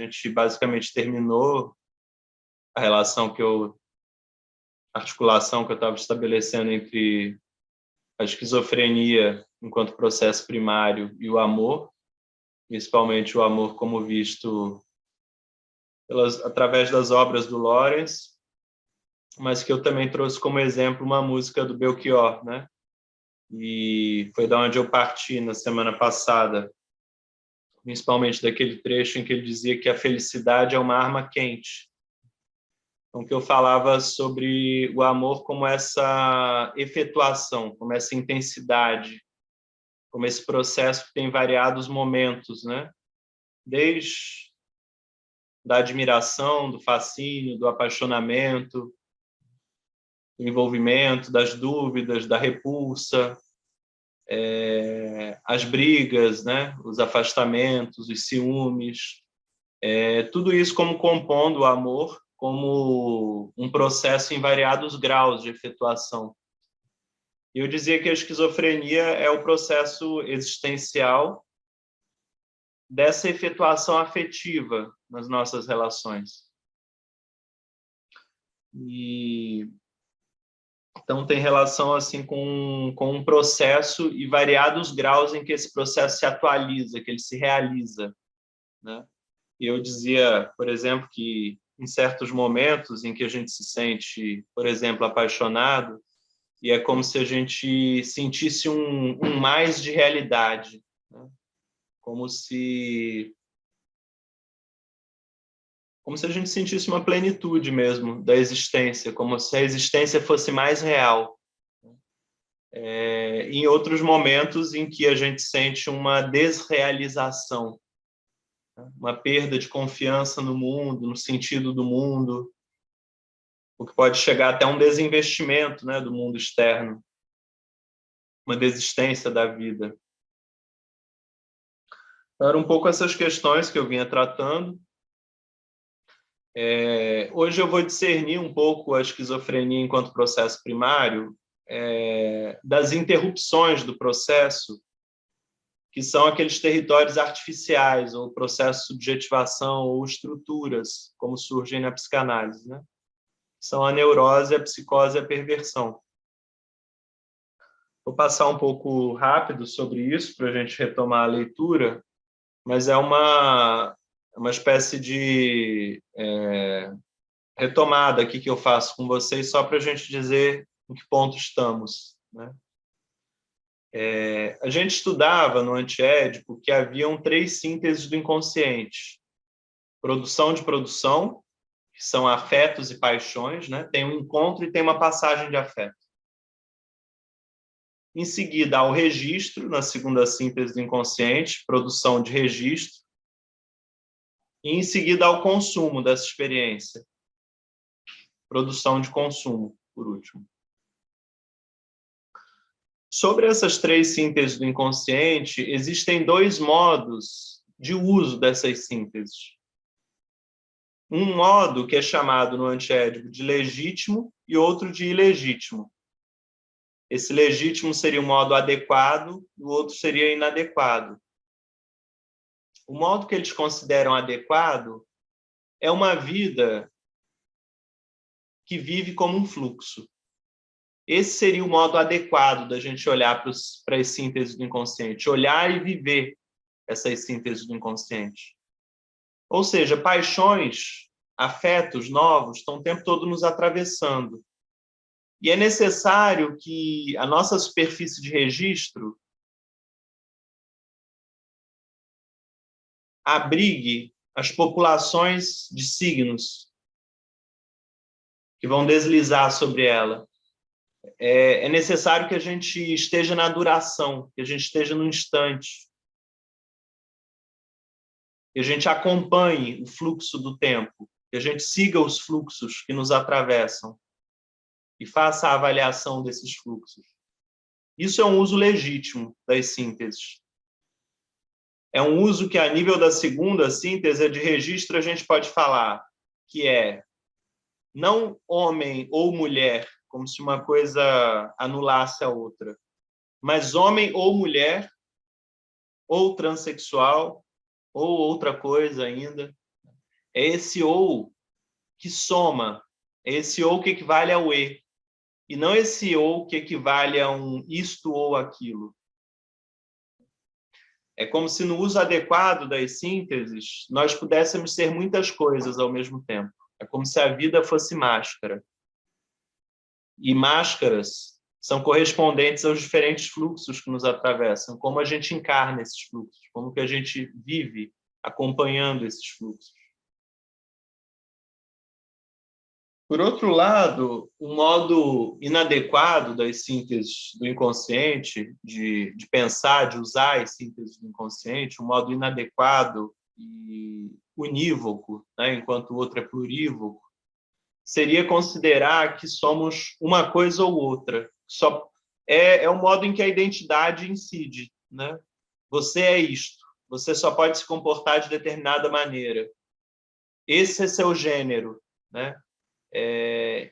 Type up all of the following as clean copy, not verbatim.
gente basicamente terminou a articulação que eu estava estabelecendo entre a esquizofrenia enquanto processo primário e o amor, principalmente o amor como visto através das obras do Lawrence, mas que eu também trouxe como exemplo uma música do Belchior, né? E foi da onde eu parti na semana passada, principalmente daquele trecho em que ele dizia que a felicidade é uma arma quente. Então, que eu falava sobre o amor como essa efetuação, como essa intensidade, como esse processo que tem variados momentos, né? Desde da admiração, do fascínio, do apaixonamento, do envolvimento, das dúvidas, da repulsa, as brigas, né? Os afastamentos, os ciúmes, tudo isso como compondo o amor como um processo em variados graus de efetuação. Eu dizia que a esquizofrenia é o processo existencial dessa efetuação afetiva nas nossas relações. E então tem relação assim com um processo e variados graus em que esse processo se atualiza, que ele se realiza, né? E eu dizia, por exemplo, que em certos momentos em que a gente se sente, por exemplo, apaixonado, e é como se a gente sentisse um mais de realidade, né? como se a gente sentisse uma plenitude mesmo da existência, como se a existência fosse mais real. Em outros momentos em que a gente sente uma desrealização, uma perda de confiança no mundo, no sentido do mundo, o que pode chegar até um desinvestimento, né, do mundo externo, uma desistência da vida. Eram um pouco essas questões que eu vinha tratando. Hoje eu vou discernir um pouco a esquizofrenia enquanto processo primário, das interrupções do processo, que são aqueles territórios artificiais, ou processo de subjetivação, ou estruturas, como surgem na psicanálise, né? São a neurose, a psicose e a perversão. Vou passar um pouco rápido sobre isso, para a gente retomar a leitura, mas é uma espécie de retomada aqui que eu faço com vocês, só para a gente dizer em que ponto estamos, né? A gente estudava no Antiédipo que haviam 3 sínteses do inconsciente. Produção de produção, que são afetos e paixões, né? Tem um encontro e tem uma passagem de afeto. Em seguida, há o registro, na segunda síntese do inconsciente, produção de registro. E em seguida, há o consumo dessa experiência, produção de consumo, por último. Sobre essas 3 sínteses do inconsciente, existem 2 modos de uso dessas sínteses. Um modo que é chamado no Antiédipo de legítimo e outro de ilegítimo. Esse legítimo seria o modo adequado e o outro seria inadequado. O modo que eles consideram adequado é uma vida que vive como um fluxo. Esse seria o modo adequado da gente olhar para as sínteses do inconsciente, olhar e viver essas sínteses do inconsciente. Ou seja, paixões, afetos novos estão o tempo todo nos atravessando. E é necessário que a nossa superfície de registro abrigue as populações de signos que vão deslizar sobre ela. É necessário que a gente esteja na duração, que a gente esteja no instante, que a gente acompanhe o fluxo do tempo, que a gente siga os fluxos que nos atravessam e faça a avaliação desses fluxos. Isso é um uso legítimo das sínteses. É um uso que, a nível da segunda síntese de registro, a gente pode falar que é não homem ou mulher, como se uma coisa anulasse a outra, mas homem ou mulher, ou transexual, ou outra coisa ainda, É esse ou que soma, é esse ou que equivale ao e, e não esse ou que equivale a um isto ou aquilo. É como se no uso adequado das sínteses nós pudéssemos ser muitas coisas ao mesmo tempo. É como se a vida fosse máscara. E máscaras são correspondentes aos diferentes fluxos que nos atravessam, como a gente encarna esses fluxos, como que a gente vive acompanhando esses fluxos. Por outro lado, o modo inadequado das sínteses do inconsciente, de pensar, de usar as sínteses do inconsciente, um modo inadequado e unívoco, né, enquanto o outro é plurívoco, seria considerar que somos uma coisa ou outra. Só é o modo em que a identidade incide, né? Você é isto, você só pode se comportar de determinada maneira. Esse é seu gênero, né?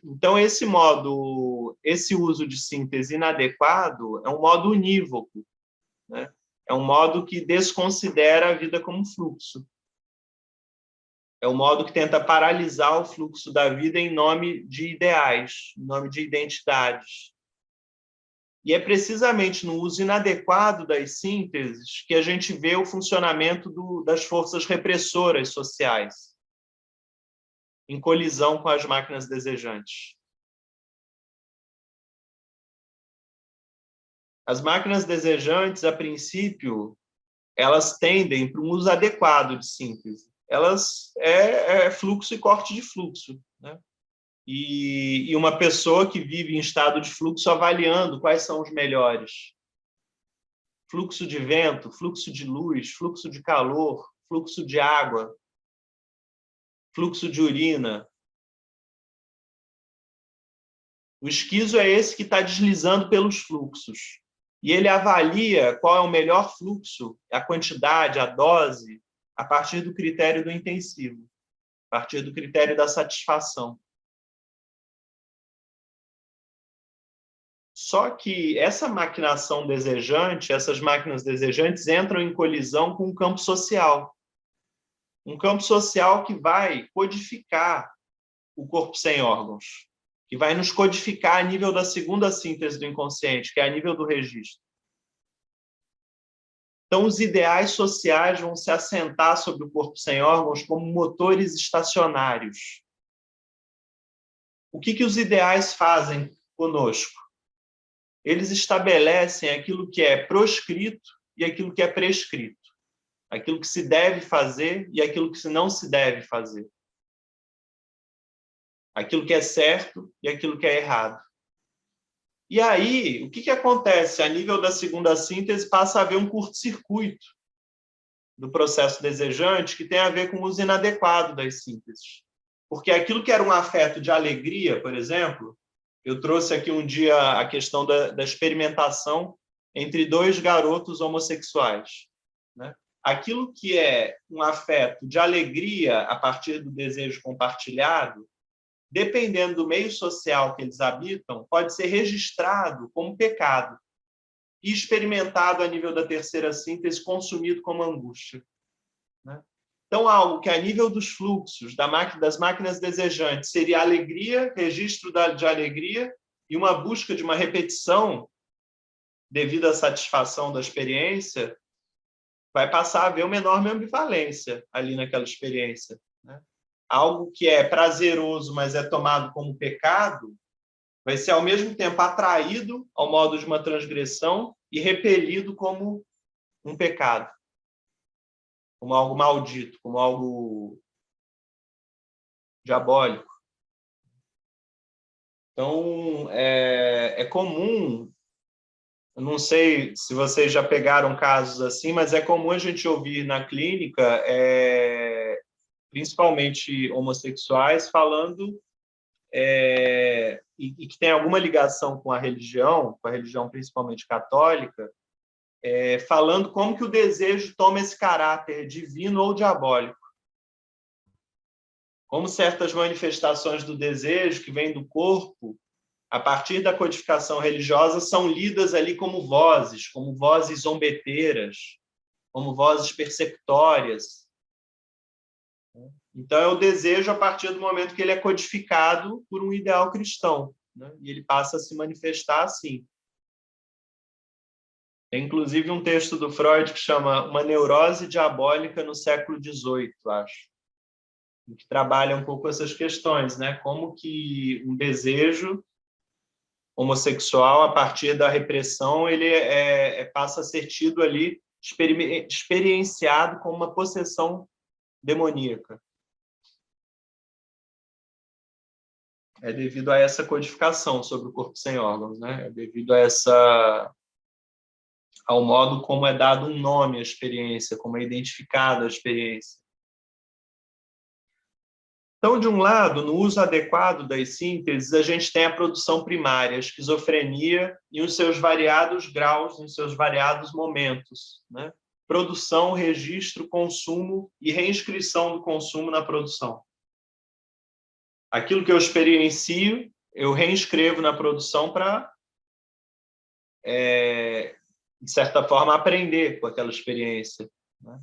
Então, esse uso de síntese inadequado é um modo unívoco, né? É um modo que desconsidera a vida como fluxo. É um modo que tenta paralisar o fluxo da vida em nome de ideais, em nome de identidades. E é precisamente no uso inadequado das sínteses que a gente vê o funcionamento das forças repressoras sociais, em colisão com as máquinas desejantes. As máquinas desejantes, a princípio, elas tendem para um uso adequado de síntese. Elas é fluxo e corte de fluxo, né? E uma pessoa que vive em estado de fluxo avaliando quais são os melhores. Fluxo de vento, fluxo de luz, fluxo de calor, fluxo de água, fluxo de urina. O esquizo é esse que está deslizando pelos fluxos. E ele avalia qual é o melhor fluxo, a quantidade, a dose, a partir do critério do intensivo, a partir do critério da satisfação. Só que essa maquinação desejante, essas máquinas desejantes entram em colisão com o campo social. Um campo social que vai codificar o corpo sem órgãos, que vai nos codificar a nível da segunda síntese do inconsciente, que é a nível do registro. Então, os ideais sociais vão se assentar sobre o corpo sem órgãos como motores estacionários. O que os ideais fazem conosco? Eles estabelecem aquilo que é proscrito e aquilo que é prescrito. Aquilo que se deve fazer e aquilo que não se deve fazer. Aquilo que é certo e aquilo que é errado. E aí, o que acontece? A nível da segunda síntese, passa a haver um curto-circuito do processo desejante que tem a ver com o uso inadequado das sínteses. Porque aquilo que era um afeto de alegria, por exemplo, eu trouxe aqui um dia a questão da experimentação entre dois garotos homossexuais, né? Aquilo que é um afeto de alegria a partir do desejo compartilhado, dependendo do meio social que eles habitam, pode ser registrado como pecado e experimentado a nível da terceira síntese, consumido como angústia, né? Então, algo que a nível dos fluxos das máquinas desejantes seria alegria, registro de alegria e uma busca de uma repetição devido à satisfação da experiência, vai passar a haver uma enorme ambivalência ali naquela experiência, né? Algo que é prazeroso, mas é tomado como pecado, vai ser, ao mesmo tempo, atraído ao modo de uma transgressão e repelido como um pecado, como algo maldito, como algo diabólico. Então, é comum, eu não sei se vocês já pegaram casos assim, mas é comum a gente ouvir na clínica, principalmente homossexuais, falando e que tem alguma ligação com a religião principalmente católica, falando como que o desejo toma esse caráter divino ou diabólico. Como certas manifestações do desejo que vêm do corpo, a partir da codificação religiosa, são lidas ali como vozes zombeteiras, como vozes persecutórias. Então, é o desejo a partir do momento que ele é codificado por um ideal cristão, né? E ele passa a se manifestar assim. Tem, inclusive, um texto do Freud que chama Uma Neurose Diabólica no século XVIII, acho, que trabalha um pouco essas questões, né? Como que um desejo homossexual, a partir da repressão, ele passa a ser tido ali, experienciado como uma possessão demoníaca. É devido a essa codificação sobre o corpo sem órgãos, né? É devido ao modo como é dado um nome à experiência, como é identificada a experiência. Então, de um lado, no uso adequado das sínteses, a gente tem a produção primária, a esquizofrenia, em os seus variados graus, em seus variados momentos, né? Produção, registro, consumo e reinscrição do consumo na produção. Aquilo que eu experiencio, eu reinscrevo na produção para, de certa forma, aprender com aquela experiência, né?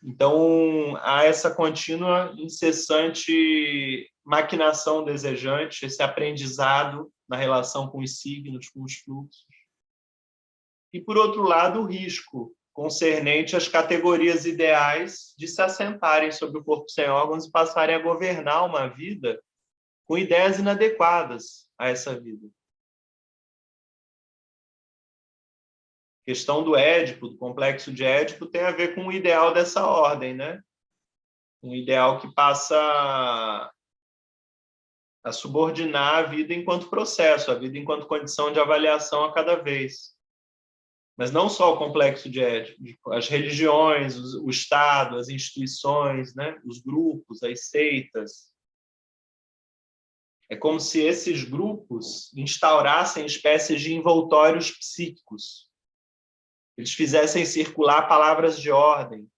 Então, há essa contínua, incessante maquinação desejante, esse aprendizado na relação com os signos, com os fluxos. E, por outro lado, o risco concernente às categorias ideais de se assentarem sobre o corpo sem órgãos e passarem a governar uma vida com ideias inadequadas a essa vida. A questão do Édipo, do complexo de Édipo, tem a ver com o ideal dessa ordem, né? Um ideal que passa a subordinar a vida enquanto processo, a vida enquanto condição de avaliação a cada vez. Mas não só o complexo de Édipo, as religiões, o Estado, as instituições, né? Os grupos, as seitas. É como se esses grupos instaurassem espécies de envoltórios psíquicos. Eles fizessem circular palavras de ordem.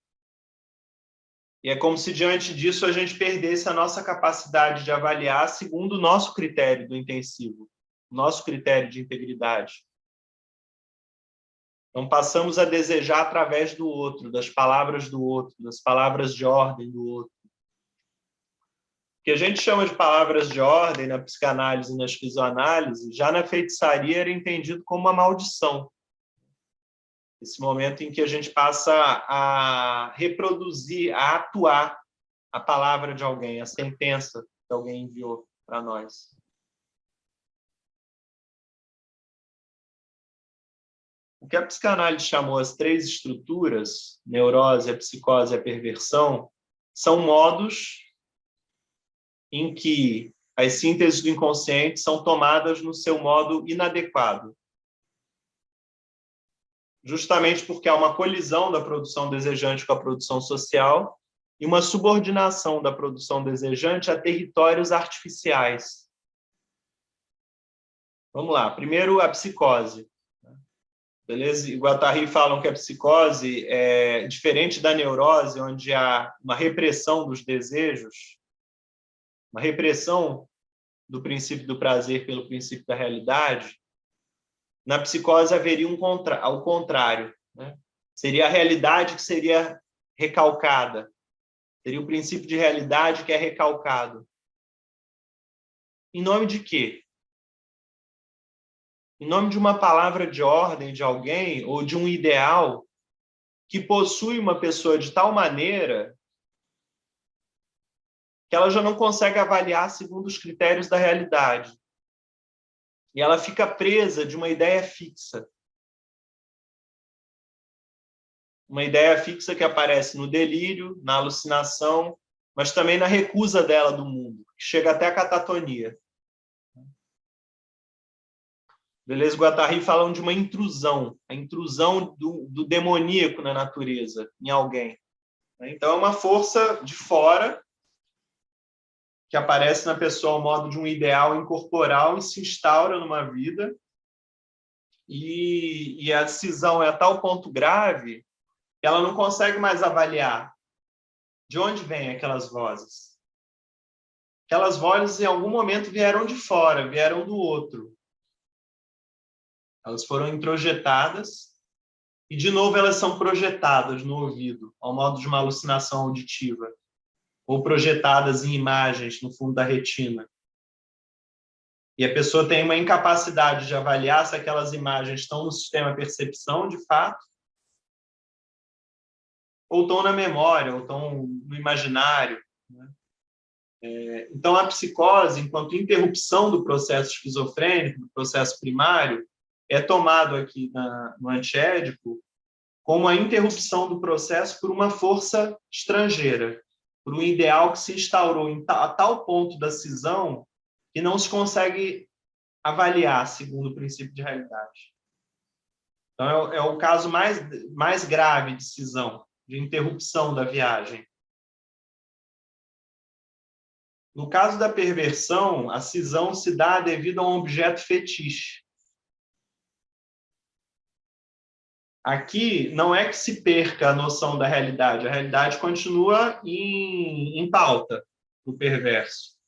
E é como se, diante disso, a gente perdesse a nossa capacidade de avaliar segundo o nosso critério do intensivo, o nosso critério de integridade. Então, passamos a desejar através do outro, das palavras do outro, das palavras de ordem do outro. O que a gente chama de palavras de ordem na psicanálise e na esquizoanálise, já na feitiçaria era entendido como uma maldição. Esse momento em que a gente passa a reproduzir, a atuar a palavra de alguém, a sentença que alguém enviou para nós. O que a psicanálise chamou as três estruturas, neurose, a psicose e a perversão, são modos em que as sínteses do inconsciente são tomadas no seu modo inadequado. Justamente porque há uma colisão da produção desejante com a produção social e uma subordinação da produção desejante a territórios artificiais. Vamos lá. Primeiro, a psicose. Beleza? E Guattari falam que a psicose é diferente da neurose, onde há uma repressão dos desejos, uma repressão do princípio do prazer pelo princípio da realidade. Na psicose haveria ao contrário, né? Seria a realidade que seria recalcada. Seria o princípio de realidade que é recalcado. Em nome de quê? Em nome de uma palavra de ordem de alguém ou de um ideal que possui uma pessoa de tal maneira que ela já não consegue avaliar segundo os critérios da realidade. E ela fica presa de uma ideia fixa. Uma ideia fixa que aparece no delírio, na alucinação, mas também na recusa dela do mundo, que chega até a catatonia. Deleuze e Guattari falam de uma intrusão, a intrusão do demoníaco na natureza, em alguém. Então, é uma força de fora que aparece na pessoa ao modo de um ideal incorporal e se instaura numa vida. E a decisão é a tal ponto grave que ela não consegue mais avaliar de onde vêm aquelas vozes. Aquelas vozes, em algum momento, vieram de fora, vieram do outro. Elas foram introjetadas e, de novo, elas são projetadas no ouvido, ao modo de uma alucinação auditiva. ou projetadas em imagens no fundo da retina. E a pessoa tem uma incapacidade de avaliar se aquelas imagens estão no sistema percepção, de fato, ou estão na memória, ou estão no imaginário, né? Então, a psicose, enquanto interrupção do processo esquizofrênico, do processo primário, é tomado aqui no antiédipo como a interrupção do processo por uma força estrangeira, por um ideal que se instaurou a tal ponto da cisão que não se consegue avaliar segundo o princípio de realidade. Então, é o caso mais grave de cisão, de interrupção da viagem. No caso da perversão, a cisão se dá devido a um objeto fetiche. Aqui não é que se perca a noção da realidade, a realidade continua em pauta do perverso.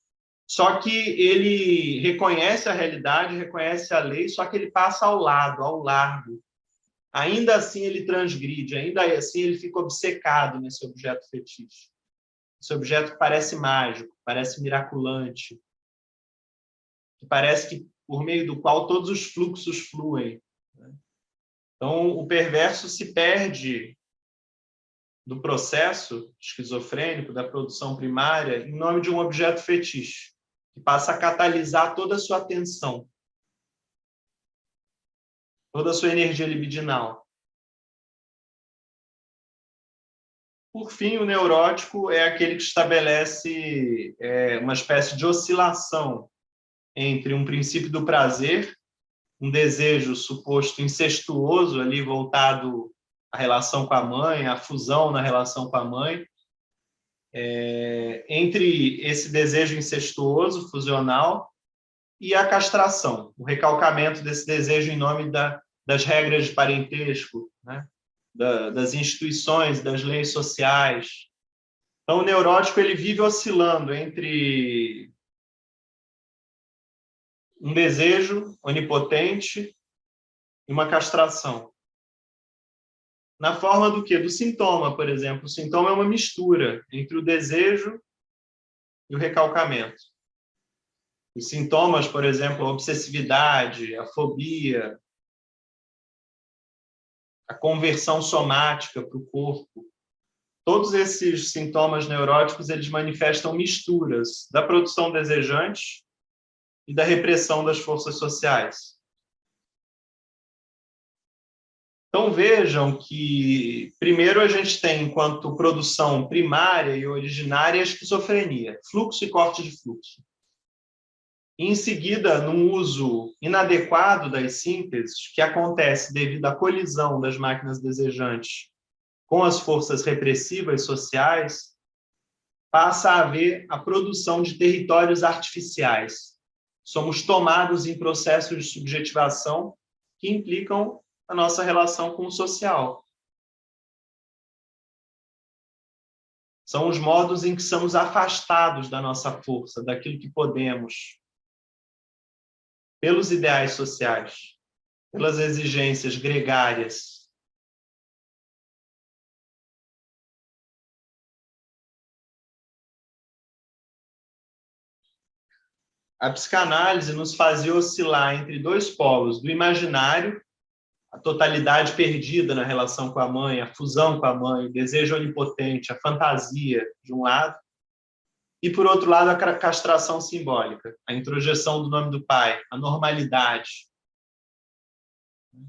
Só que ele reconhece a realidade, reconhece a lei, só que ele passa ao lado, ao largo. Ainda assim ele transgride, ainda assim ele fica obcecado nesse objeto fetiche. Esse objeto que parece mágico, parece miraculante, que parece que por meio do qual todos os fluxos fluem. Então, o perverso se perde do processo esquizofrênico, da produção primária, em nome de um objeto fetiche, que passa a catalisar toda a sua atenção, toda a sua energia libidinal. Por fim, o neurótico é aquele que estabelece uma espécie de oscilação entre um princípio do prazer, um desejo suposto incestuoso, ali voltado à relação com a mãe, à fusão na relação com a mãe, entre esse desejo incestuoso, fusional, e a castração, o recalcamento desse desejo em nome das regras de parentesco, né? Das instituições, das leis sociais. Então, o neurótico ele vive oscilando entre um desejo onipotente e uma castração. Na forma do quê? Do sintoma, por exemplo. O sintoma é uma mistura entre o desejo e o recalcamento. Os sintomas, por exemplo, a obsessividade, a fobia, a conversão somática para o corpo. Todos esses sintomas neuróticos, eles manifestam misturas da produção desejante e da repressão das forças sociais. Então, vejam que, primeiro, a gente tem, enquanto produção primária e originária, a esquizofrenia, fluxo e corte de fluxo. E, em seguida, num uso inadequado das sínteses, que acontece devido à colisão das máquinas desejantes com as forças repressivas sociais, passa a haver a produção de territórios artificiais. Somos tomados em processos de subjetivação que implicam a nossa relação com o social. São os modos em que somos afastados da nossa força, daquilo que podemos, pelos ideais sociais, pelas exigências gregárias. A psicanálise nos fazia oscilar entre dois polos, do imaginário, a totalidade perdida na relação com a mãe, a fusão com a mãe, o desejo onipotente, a fantasia, de um lado, e, por outro lado, a castração simbólica, a introjeção do nome do pai, a normalidade.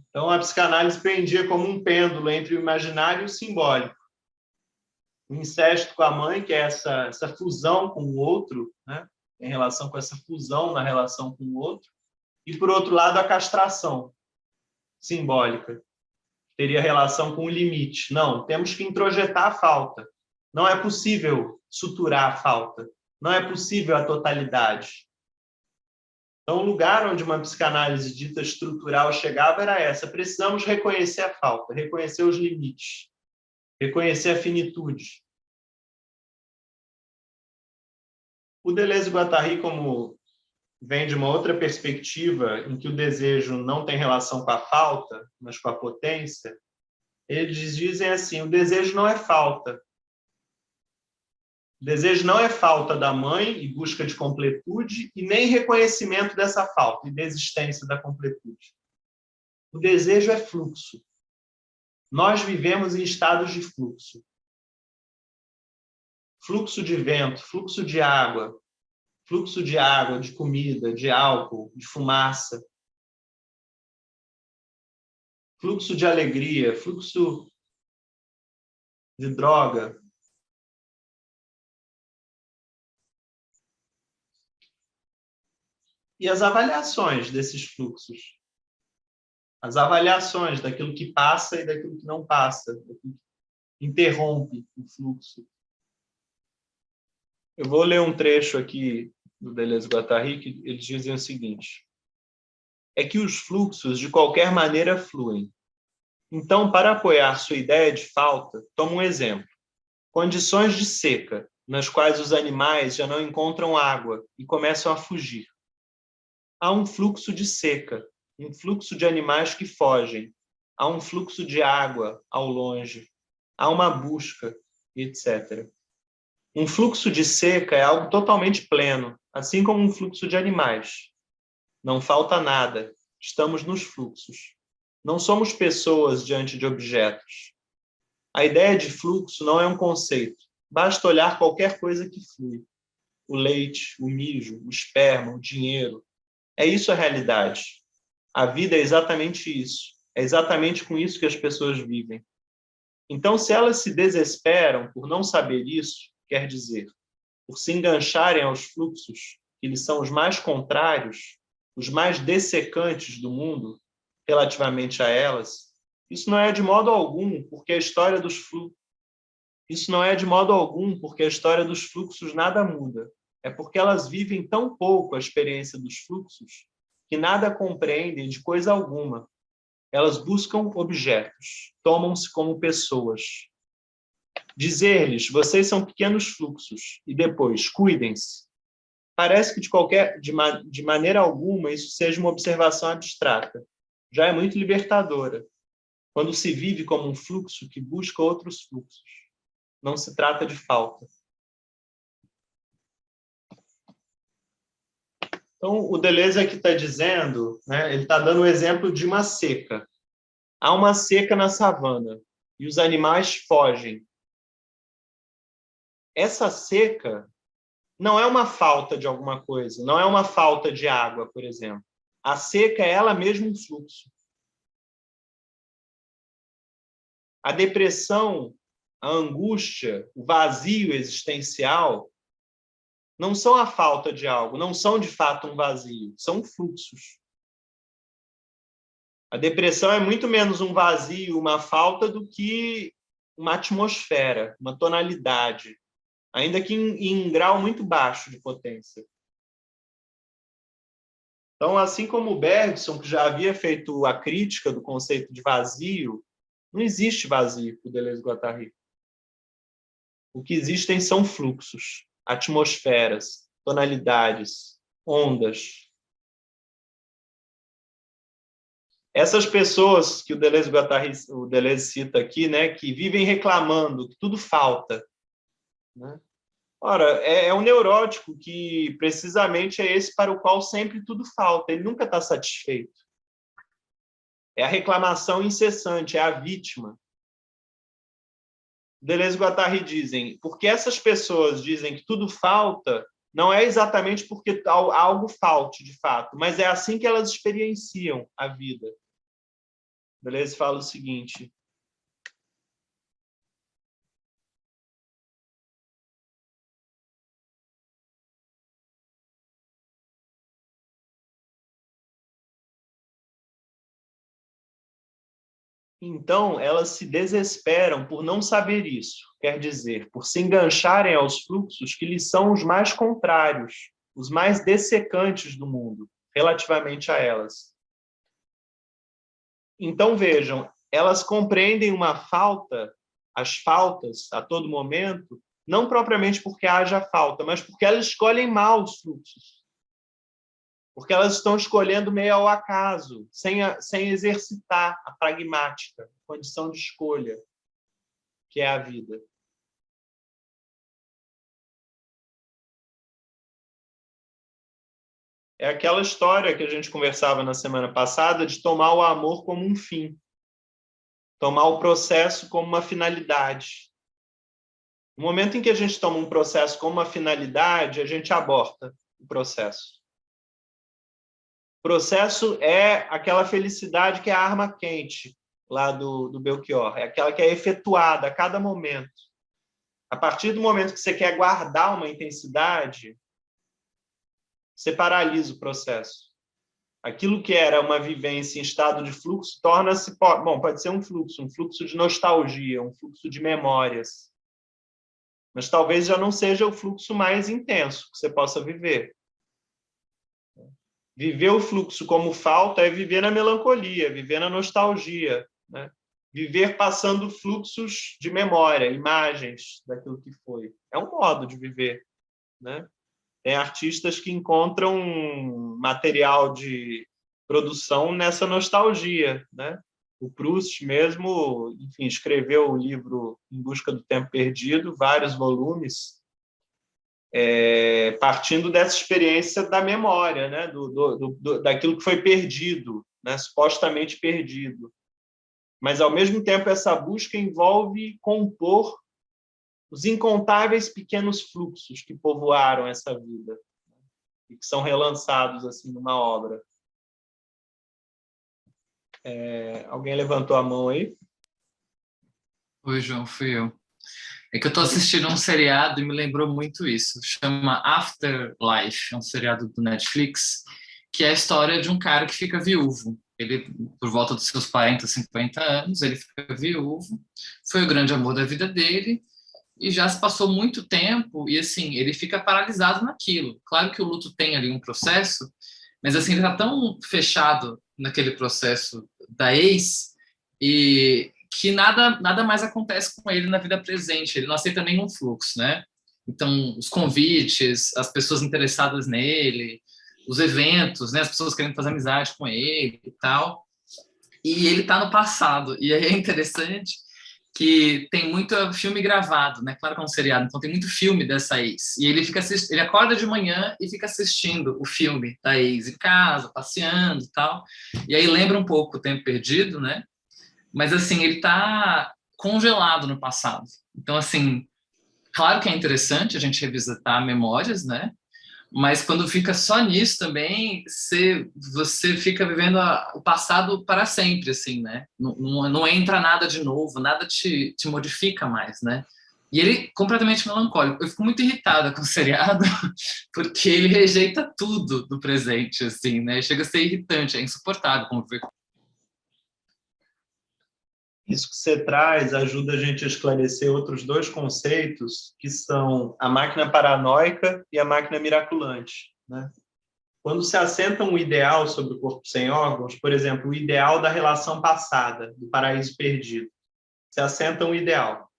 Então, a psicanálise pendia como um pêndulo entre o imaginário e o simbólico. O incesto com a mãe, que é essa fusão com o outro, né? Em relação com essa fusão na relação com o outro, e, por outro lado, a castração simbólica, teria relação com o limite. Não, temos que introjetar a falta. Não é possível suturar a falta. Não é possível a totalidade. Então, o lugar onde uma psicanálise dita estrutural chegava era essa. Precisamos reconhecer a falta, reconhecer os limites, reconhecer a finitude. O Deleuze e Guattari, como vem de uma outra perspectiva, em que o desejo não tem relação com a falta, mas com a potência, eles dizem assim, o desejo não é falta. O desejo não é falta da mãe e busca de completude, e nem reconhecimento dessa falta e desistência da completude. O desejo é fluxo. Nós vivemos em estados de fluxo. Fluxo de vento, fluxo de água, de comida, de álcool, de fumaça. Fluxo de alegria, fluxo de droga. E as avaliações desses fluxos. As avaliações daquilo que passa e daquilo que não passa, daquilo que interrompe o fluxo. Eu vou ler um trecho aqui do Deleuze-Guattari, que eles dizem o seguinte: é que os fluxos, de qualquer maneira, fluem. Então, para apoiar sua ideia de falta, toma um exemplo. Condições de seca, nas quais os animais já não encontram água e começam a fugir. Há um fluxo de seca, um fluxo de animais que fogem. Há um fluxo de água ao longe. Há uma busca, etc. Um fluxo de seca é algo totalmente pleno, assim como um fluxo de animais. Não falta nada, estamos nos fluxos. Não somos pessoas diante de objetos. A ideia de fluxo não é um conceito. Basta olhar qualquer coisa que flui. O leite, o mijo, o esperma, o dinheiro. É isso a realidade. A vida é exatamente isso. É exatamente com isso que as pessoas vivem. Então, se elas se desesperam por não saber isso, quer dizer, por se engancharem aos fluxos, que lhes são os mais contrários, os mais dessecantes do mundo, relativamente a elas, isso não é de modo algum porque a história dos fluxos, isso não é de modo algum porque a história dos fluxos nada muda. É porque elas vivem tão pouco a experiência dos fluxos que nada compreendem de coisa alguma. Elas buscam objetos, tomam-se como pessoas. Dizer-lhes, vocês são pequenos fluxos, e depois, cuidem-se. Parece que de maneira alguma isso seja uma observação abstrata. Já é muito libertadora, quando se vive como um fluxo que busca outros fluxos. Não se trata de falta. Então, o Deleuze aqui está dizendo, né, ele está dando o exemplo de uma seca. Há uma seca na savana e os animais fogem. Essa seca não é uma falta de alguma coisa, não é uma falta de água, por exemplo. A seca é ela mesma um fluxo. A depressão, a angústia, o vazio existencial não são a falta de algo, não são de fato um vazio, são fluxos. A depressão é muito menos um vazio, uma falta, do que uma atmosfera, uma tonalidade, ainda que em grau muito baixo de potência. Então, assim como o Bergson, que já havia feito a crítica do conceito de vazio, não existe vazio para o Deleuze-Guattari. O que existem são fluxos, atmosferas, tonalidades, ondas. Essas pessoas que o Deleuze cita aqui, né, que vivem reclamando que tudo falta, né? Ora, é um neurótico que precisamente é esse para o qual sempre tudo falta. Ele nunca está satisfeito. É a reclamação incessante, é a vítima. Deleuze e Guattari dizem, porque essas pessoas dizem que tudo falta, não é exatamente porque algo falte, de fato, mas é assim que elas experienciam a vida. Deleuze fala o seguinte: então, elas se desesperam por não saber isso, quer dizer, por se engancharem aos fluxos que lhes são os mais contrários, os mais dessecantes do mundo, relativamente a elas. Então, vejam, elas compreendem uma falta, as faltas, a todo momento, não propriamente porque haja falta, mas porque elas escolhem mal os fluxos. Porque elas estão escolhendo meio ao acaso, sem exercitar a pragmática, a condição de escolha, que é a vida. é aquela história que a gente conversava na semana passada de tomar o amor como um fim, tomar o processo como uma finalidade. No momento em que a gente toma um processo como uma finalidade, a gente aborta o processo. O processo é aquela felicidade que é a arma quente lá do Belchior, é aquela que é efetuada a cada momento. A partir do momento que você quer guardar uma intensidade, você paralisa o processo. Aquilo que era uma vivência em estado de fluxo torna-se... Bom, pode ser um fluxo de nostalgia, um fluxo de memórias. Mas talvez já não seja o fluxo mais intenso que você possa viver. Viver o fluxo como falta é viver na melancolia, viver na nostalgia, né? Viver passando fluxos de memória, imagens daquilo que foi. É um modo de viver, né? Tem artistas que encontram material de produção nessa nostalgia, né? O Proust mesmo, enfim, escreveu o livro Em Busca do Tempo Perdido, vários volumes, partindo dessa experiência da memória, né? Daquilo que foi perdido, né? Supostamente perdido. Mas, ao mesmo tempo, essa busca envolve compor os incontáveis pequenos fluxos que povoaram essa vida e que são relançados assim numa obra. Alguém levantou a mão aí? Oi, João, fui eu. É que eu tô assistindo um seriado e me lembrou muito isso. Chama Afterlife, é um seriado do Netflix, que é a história de um cara que fica viúvo. Ele, por volta dos seus 40, 50 anos, ele fica viúvo. Foi o grande amor da vida dele e já se passou muito tempo e, assim, ele fica paralisado naquilo. Claro que o luto tem ali um processo, mas, assim, ele tá tão fechado naquele processo da ex e que nada mais acontece com ele na vida presente, ele não aceita nenhum fluxo, né? Então, os convites, as pessoas interessadas nele, os eventos, né? As pessoas querendo fazer amizade com ele e tal. E ele tá no passado. E aí é interessante que tem muito filme gravado, né? Claro que é um seriado, então tem muito filme dessa ex. E ele ele acorda de manhã e fica assistindo o filme da ex em casa, passeando e tal. E aí lembra um pouco o Tempo Perdido, né? Mas, assim, ele está congelado no passado. Então, assim, claro que é interessante a gente revisitar memórias, né? Mas quando fica só nisso também, você fica vivendo o passado para sempre, assim, né? Não entra nada de novo, nada te modifica mais, né? E ele completamente melancólico. Eu fico muito irritada com o seriado, porque ele rejeita tudo do presente, assim, né? Chega a ser irritante, é insuportável conviver. Isso que você traz ajuda a gente a esclarecer outros dois conceitos, que são a máquina paranoica e a máquina miraculante, né? Quando se assenta um ideal sobre o corpo sem órgãos, por exemplo, o ideal da relação passada, do paraíso perdido, se assenta um ideal.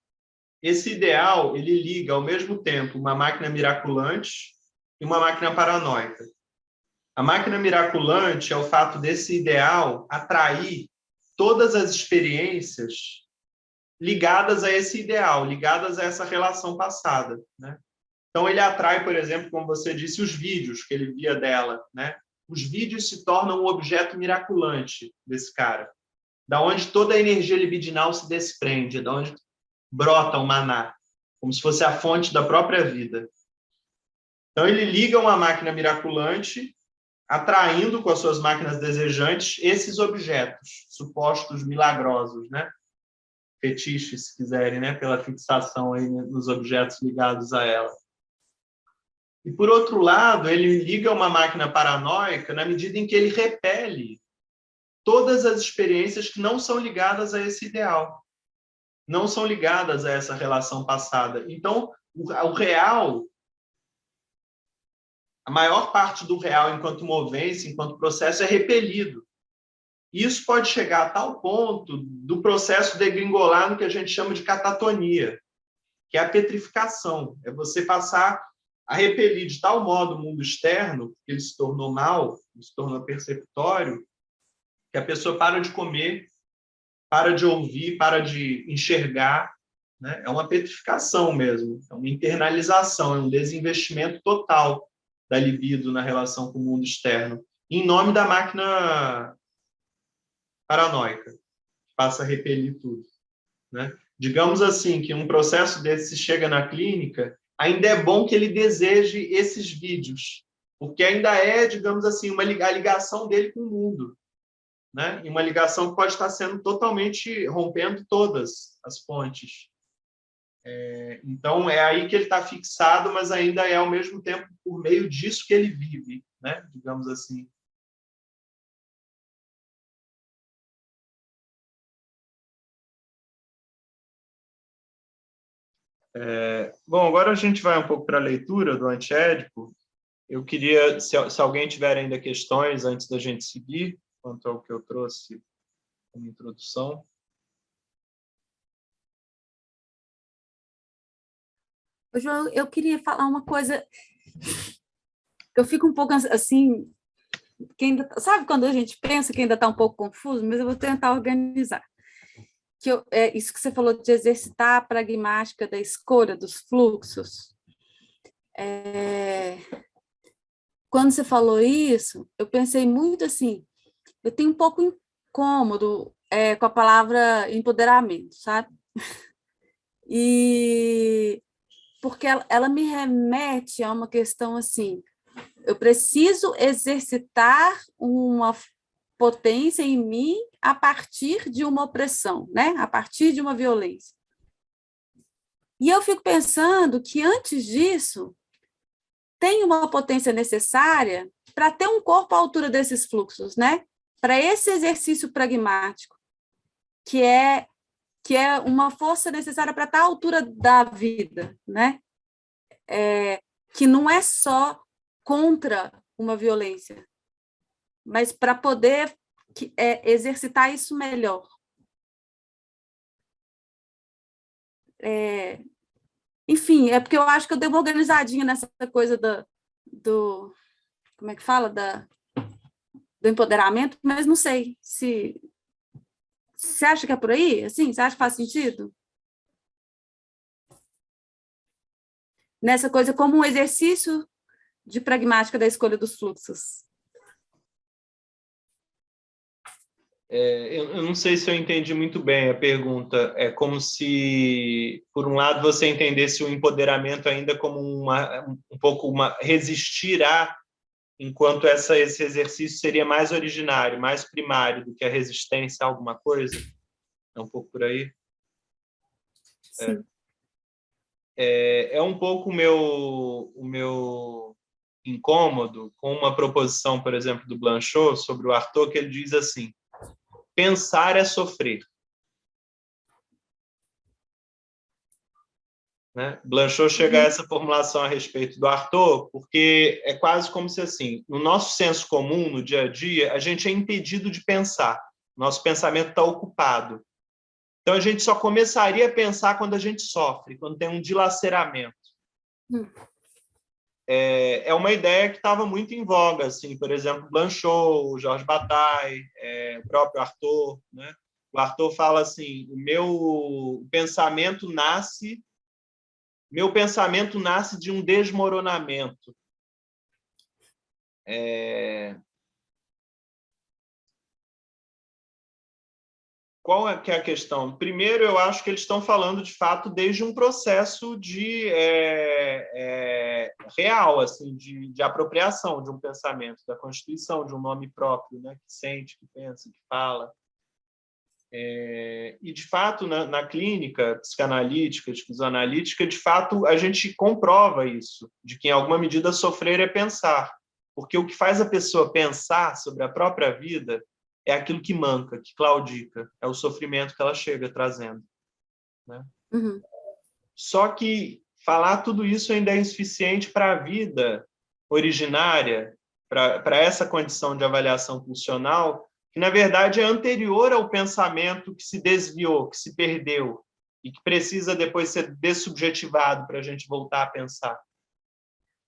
Esse ideal, ele liga ao mesmo tempo uma máquina miraculante e uma máquina paranoica. A máquina miraculante é o fato desse ideal atrair todas as experiências ligadas a esse ideal, ligadas a essa relação passada, né? Então, ele atrai, por exemplo, como você disse, os vídeos que ele via dela, né? Os vídeos se tornam um objeto miraculante desse cara, da onde toda a energia libidinal se desprende, da onde brota o maná, como se fosse a fonte da própria vida. Então, ele liga uma máquina miraculante, atraindo com as suas máquinas desejantes esses objetos supostos milagrosos, né? Fetiches, se quiserem, né? Pela fixação aí nos objetos ligados a ela. E, por outro lado, ele liga uma máquina paranoica na medida em que ele repele todas as experiências que não são ligadas a esse ideal, não são ligadas a essa relação passada. Então, o real, a maior parte do real enquanto movência, enquanto processo, é repelido. Isso pode chegar a tal ponto do processo degringolar no que a gente chama de catatonia, que é a petrificação. É você passar a repelir de tal modo o mundo externo, que ele se tornou mal, se tornou perceptório, que a pessoa para de comer, para de ouvir, para de enxergar, né? É uma petrificação mesmo, é uma internalização, é um desinvestimento total da libido na relação com o mundo externo, em nome da máquina paranoica, que passa a repelir tudo, né? Digamos assim, que um processo desse chega na clínica, ainda é bom que ele deseje esses vídeos, porque ainda é, digamos assim, a ligação dele com o mundo, né? E uma ligação que pode estar sendo totalmente rompendo todas as pontes. Então, é aí que ele está fixado, mas ainda é, ao mesmo tempo, por meio disso que ele vive, né? Digamos assim. Bom, agora a gente vai um pouco para a leitura do Antiédipo. Eu queria, se alguém tiver ainda questões antes da gente seguir, quanto ao que eu trouxe como introdução. João, eu queria falar uma coisa. Eu fico um pouco assim, sabe quando a gente pensa que ainda está um pouco confuso, mas eu vou tentar organizar. Isso que você falou de exercitar a pragmática da escolha dos fluxos. Quando você falou isso, eu pensei muito assim, eu tenho um pouco incômodo com a palavra empoderamento, sabe? E porque ela me remete a uma questão assim, eu preciso exercitar uma potência em mim a partir de uma opressão, né? A partir de uma violência. E eu fico pensando que, antes disso, tem uma potência necessária para ter um corpo à altura desses fluxos, né? Para esse exercício pragmático, que é uma força necessária para estar à altura da vida, né? Que não é só contra uma violência, mas para poder exercitar isso melhor. Enfim, é porque eu acho que eu dei uma organizadinha nessa coisa do como é que fala? Do empoderamento, mas não sei se... Você acha que é por aí? Assim, você acha que faz sentido? Nessa coisa como um exercício de pragmática da escolha dos fluxos. Eu não sei se eu entendi muito bem a pergunta. É como se, por um lado, você entendesse o empoderamento ainda como um pouco resistir a, enquanto esse exercício seria mais originário, mais primário do que a resistência a alguma coisa. É um pouco por aí? Sim. É um pouco o meu incômodo com uma proposição, por exemplo, do Blanchot sobre o Artaud, que ele diz assim: pensar é sofrer. Né? Blanchot chega a essa formulação a respeito do Artaud, porque é quase como se, assim, no nosso senso comum, no dia a dia, a gente é impedido de pensar. Nosso pensamento está ocupado. Então, a gente só começaria a pensar quando a gente sofre, quando tem um dilaceramento. É uma ideia que estava muito em voga, assim, por exemplo, Blanchot, Georges Bataille, o próprio Artaud, né? O Artaud fala assim: meu pensamento nasce de um desmoronamento. Qual é que é a questão? Primeiro, eu acho que eles estão falando, de fato, desde um processo de real, assim, de apropriação de um pensamento, da constituição de um nome próprio, né, que sente, que pensa, que fala. E, de fato, na clínica psicanalítica, esquizoanalítica, de fato, a gente comprova isso, de que, em alguma medida, sofrer é pensar. Porque o que faz a pessoa pensar sobre a própria vida é aquilo que manca, que claudica, é o sofrimento que ela chega trazendo. Né? Uhum. Só que falar tudo isso ainda é insuficiente para a vida originária, para essa condição de avaliação pulsional, que, na verdade, é anterior ao pensamento que se desviou, que se perdeu, e que precisa depois ser dessubjetivado para a gente voltar a pensar.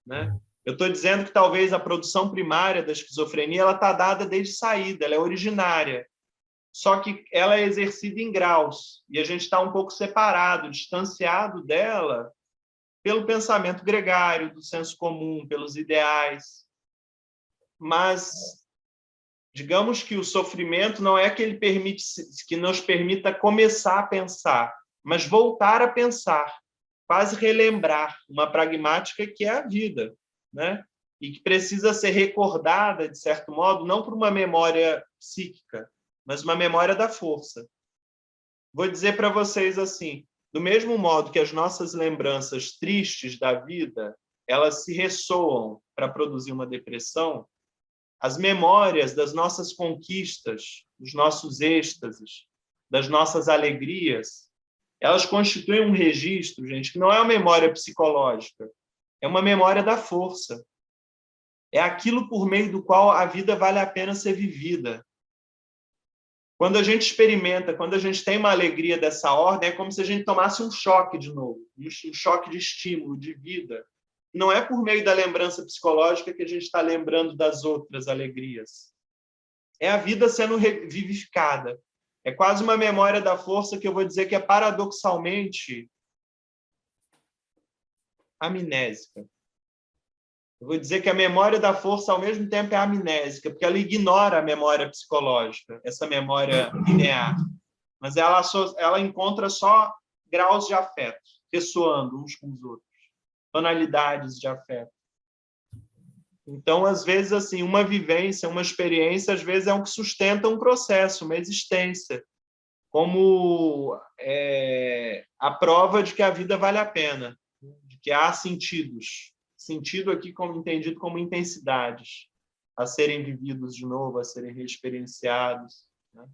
Né? Eu estou dizendo que talvez a produção primária da esquizofrenia ela está dada desde saída, ela é originária. Só que ela é exercida em graus, e a gente está um pouco separado, distanciado dela, pelo pensamento gregário, do senso comum, pelos ideais. Mas digamos que o sofrimento não é que ele que nos permita começar a pensar, mas voltar a pensar, quase relembrar uma pragmática que é a vida, né? E que precisa ser recordada, de certo modo, não por uma memória psíquica, mas uma memória da força. Vou dizer para vocês assim, do mesmo modo que as nossas lembranças tristes da vida, elas se ressoam para produzir uma depressão, as memórias das nossas conquistas, dos nossos êxtases, das nossas alegrias, elas constituem um registro, gente, que não é uma memória psicológica, é uma memória da força. É aquilo por meio do qual a vida vale a pena ser vivida. Quando a gente experimenta, quando a gente tem uma alegria dessa ordem, é como se a gente tomasse um choque de novo, um choque de estímulo, de vida. Não é por meio da lembrança psicológica que a gente está lembrando das outras alegrias. É a vida sendo vivificada. É quase uma memória da força que eu vou dizer que é paradoxalmente amnésica. Eu vou dizer que a memória da força, ao mesmo tempo, é amnésica, porque ela ignora a memória psicológica, essa memória linear. Mas ela encontra só graus de afeto, ressoando uns com os outros, tonalidades de afeto. Então, às vezes, assim, uma vivência, uma experiência, às vezes é o que sustenta um processo, uma existência, como a prova de que a vida vale a pena, de que há sentidos. Sentido aqui entendido como intensidades a serem vividos de novo, a serem reexperienciados, né?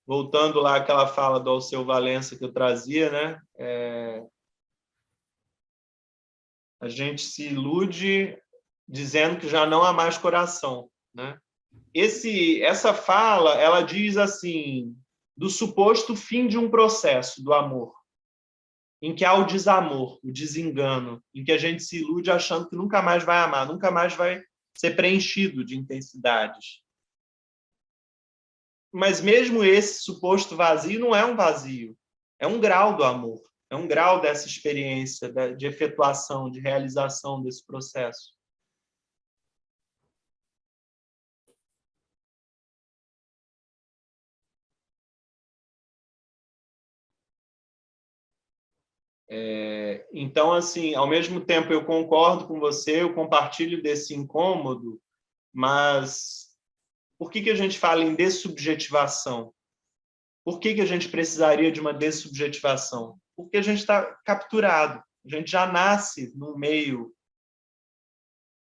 Voltando lá àquela fala do Alceu Valença que eu trazia, né? A gente se ilude dizendo que já não há mais coração, né? Essa fala, ela diz assim, do suposto fim de um processo do amor, em que há o desamor, o desengano, em que a gente se ilude achando que nunca mais vai amar, nunca mais vai ser preenchido de intensidades. Mas mesmo esse suposto vazio não é um vazio, é um grau do amor, é um grau dessa experiência de efetuação, de realização desse processo. Então, assim, ao mesmo tempo eu concordo com você, eu compartilho desse incômodo, mas por que a gente fala em dessubjetivação? Por que a gente precisaria de uma dessubjetivação? Porque a gente está capturado, a gente já nasce num meio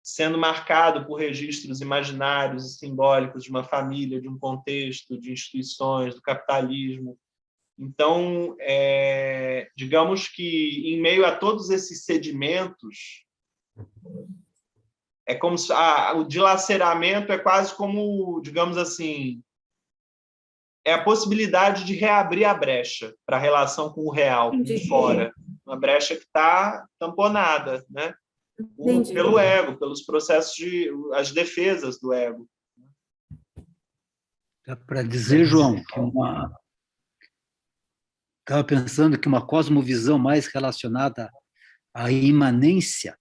sendo marcado por registros imaginários e simbólicos de uma família, de um contexto, de instituições, do capitalismo. Então, digamos que, em meio a todos esses sedimentos, é como se o dilaceramento é quase como, digamos assim, é a possibilidade de reabrir a brecha para a relação com o real, com o fora. Uma brecha que está tamponada, né? Pelo ego, pelos processos as defesas do ego. Dá para dizer, João, que estava pensando que uma cosmovisão mais relacionada à imanência,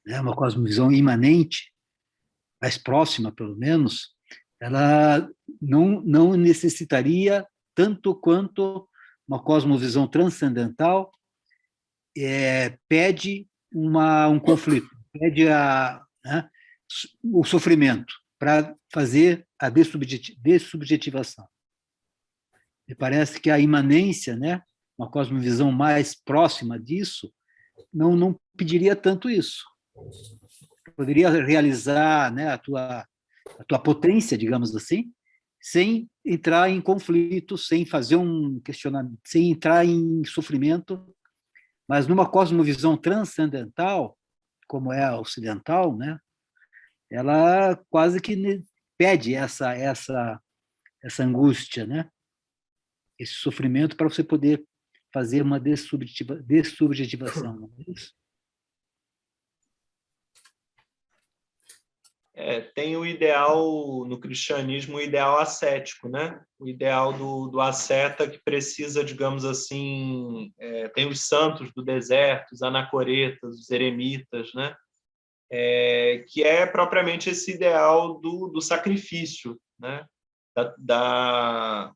né, uma cosmovisão imanente, mais próxima, pelo menos, ela não necessitaria tanto quanto uma cosmovisão transcendental pede um conflito, pede né, o sofrimento para fazer a dessubjetivação. Me parece que a imanência, né, uma cosmovisão mais próxima disso, não pediria tanto isso. Poderia realizar, né, a tua potência, digamos assim, sem entrar em conflito, sem fazer um questionamento, sem entrar em sofrimento, mas numa cosmovisão transcendental, como é a ocidental, né, ela quase que pede essa angústia, né, esse sofrimento para você poder fazer uma dessubjetivação. Não é isso? Tem o ideal, no cristianismo, o ideal ascético, né? O ideal do asceta que precisa, digamos assim, tem os santos do deserto, os anacoretas, os eremitas, né? Que é propriamente esse ideal do sacrifício, né? Da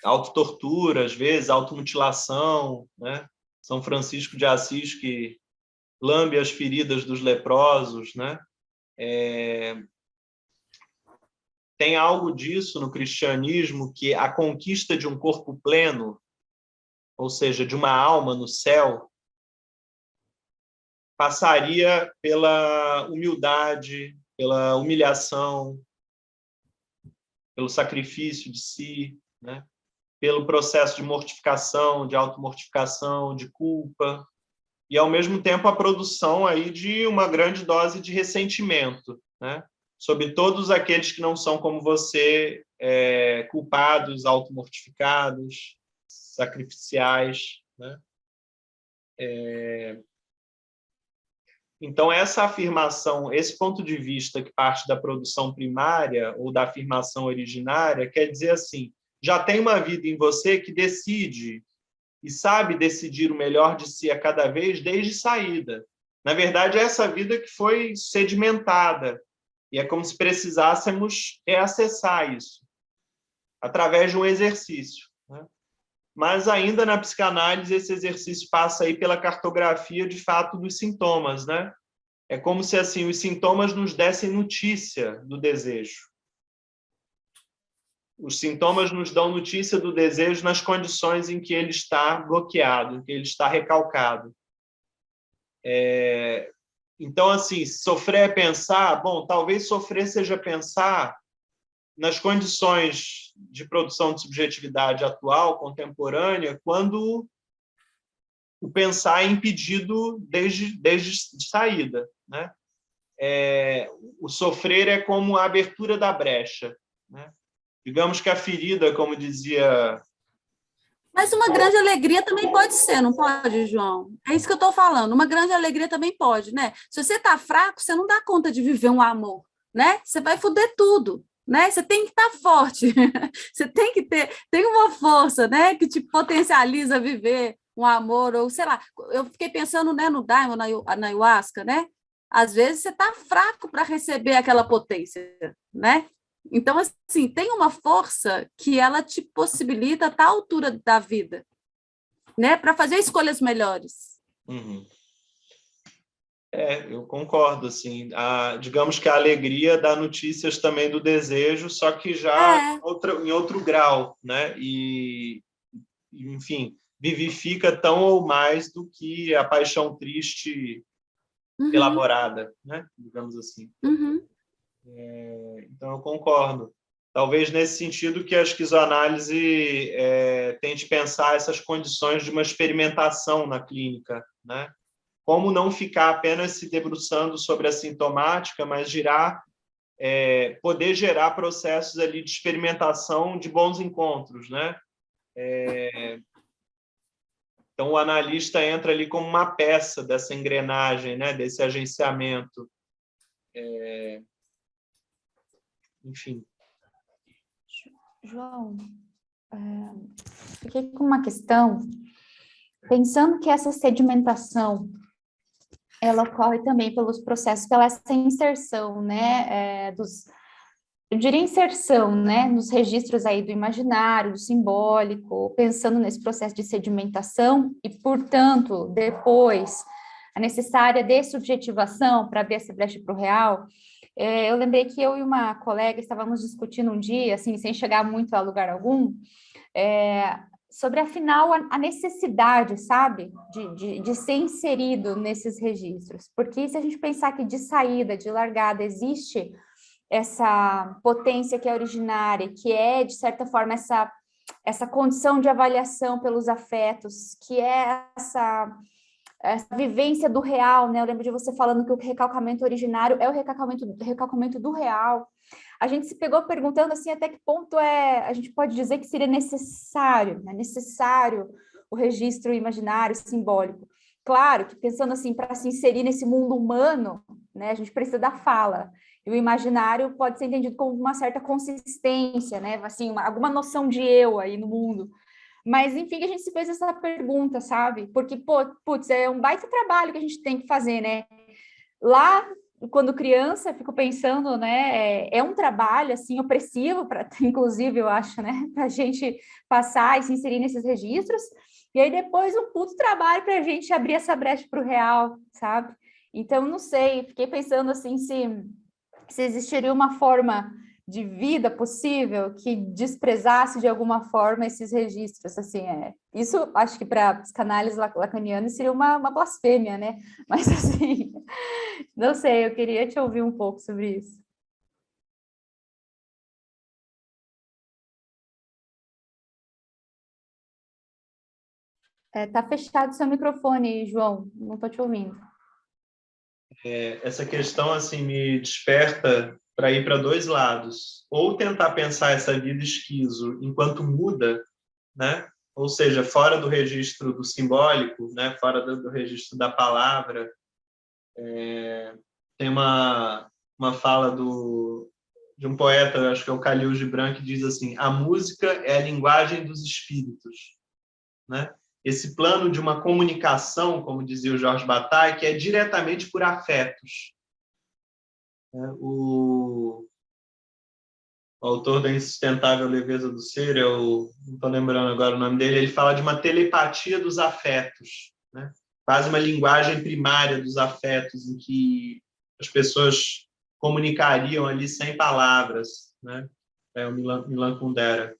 autotortura, às vezes, automutilação, né? São Francisco de Assis, que lambe as feridas dos leprosos, né? Tem algo disso no cristianismo, que a conquista de um corpo pleno, ou seja, de uma alma no céu, passaria pela humildade, pela humilhação, pelo sacrifício de si, né? Pelo processo de mortificação, de automortificação, de culpa, e, ao mesmo tempo, a produção aí de uma grande dose de ressentimento, né? Sobre todos aqueles que não são como você, culpados, automortificados, sacrificiais, né? Então, essa afirmação, esse ponto de vista que parte da produção primária ou da afirmação originária, quer dizer assim, já tem uma vida em você que decide e sabe decidir o melhor de si a cada vez desde saída. Na verdade, é essa vida que foi sedimentada, e é como se precisássemos reacessar isso através de um exercício, né? Mas ainda na psicanálise esse exercício passa aí pela cartografia de fato dos sintomas, né? É como se assim os sintomas nos dessem notícia do desejo. Os sintomas nos dão notícia do desejo nas condições em que ele está bloqueado, em que ele está recalcado. Então, assim, sofrer é pensar, bom, talvez sofrer seja pensar nas condições de produção de subjetividade atual, contemporânea, quando o pensar é impedido desde saída, né? O sofrer é como a abertura da brecha, né? Digamos que a ferida, como dizia... Mas uma grande alegria também pode ser, não pode, João? É isso que eu estou falando. Uma grande alegria também pode, né? Se você está fraco, você não dá conta de viver um amor, né? Você vai foder tudo, né? Você tem que estar forte. Você tem que tem uma força, né? Que te potencializa a viver um amor, ou sei lá. Eu fiquei pensando, né, no Daimon, na ayahuasca, né? Às vezes você está fraco para receber aquela potência, né? Então, assim, tem uma força que ela te possibilita a tal altura da vida, né? Para fazer escolhas melhores. Uhum. Eu concordo, assim. Digamos que a alegria dá notícias também do desejo, só que já em outro grau, né? E, enfim, vivifica tão ou mais do que a paixão triste elaborada, né? Digamos assim. Então, eu concordo. Talvez nesse sentido que a esquizoanálise tente pensar essas condições de uma experimentação na clínica, né? Como não ficar apenas se debruçando sobre a sintomática, mas poder gerar processos ali de experimentação de bons encontros, né? Então, o analista entra ali como uma peça dessa engrenagem, né? Desse agenciamento. Enfim. João, fiquei com uma questão, pensando que essa sedimentação, ela ocorre também pelos processos, pela essa inserção, né, eu diria inserção, né, nos registros aí do imaginário, do simbólico, pensando nesse processo de sedimentação e, portanto, depois, a necessária dessubjetivação para abrir essa brecha para o real. Eu lembrei que eu e uma colega estávamos discutindo um dia, assim, sem chegar muito a lugar algum, sobre, afinal, a necessidade, sabe, de ser inserido nesses registros. Porque se a gente pensar que de saída, de largada, existe essa potência que é originária, que é, de certa forma, essa condição de avaliação pelos afetos, que é essa vivência do real, né? Eu lembro de você falando que o recalcamento originário é o recalcamento do real. A gente se pegou perguntando assim, até que ponto a gente pode dizer que seria necessário, né? Necessário o registro imaginário, simbólico. claro que pensando assim, para se inserir nesse mundo humano, né, a gente precisa da fala. E o imaginário pode ser entendido como uma certa consistência, né, assim, alguma noção de eu aí no mundo. Mas, enfim, a gente se fez essa pergunta, sabe? Porque, putz, é um baita trabalho que a gente tem que fazer, né? Lá, quando criança, eu fico pensando, né? É um trabalho, assim, opressivo, inclusive, eu acho, né? Para a gente passar e se inserir nesses registros. E aí, depois, um puto trabalho para a gente abrir essa brecha para o real, sabe? Então, não sei, fiquei pensando, assim, se existiria uma forma de vida possível que desprezasse de alguma forma esses registros, assim, isso acho que para psicanálise lacaniana seria uma blasfêmia, né? Mas assim, não sei, eu queria te ouvir um pouco sobre isso. Tá fechado seu microfone, João, não estou te ouvindo. Essa questão assim me desperta para ir para dois lados. Ou tentar pensar essa vida esquizo enquanto muda, né? Ou seja, fora do registro do simbólico, né? Fora do registro da palavra. Tem uma fala de um poeta, acho que é o Khalil Gibran, que diz assim: a música é a linguagem dos espíritos, né? Esse plano de uma comunicação, como dizia o Jorge Bataille, que é diretamente por afetos. O autor da Insustentável Leveza do Ser, não estou lembrando agora o nome dele, ele fala de uma telepatia dos afetos, né? Quase uma linguagem primária dos afetos, em que as pessoas comunicariam ali sem palavras, né? O Milan Kundera.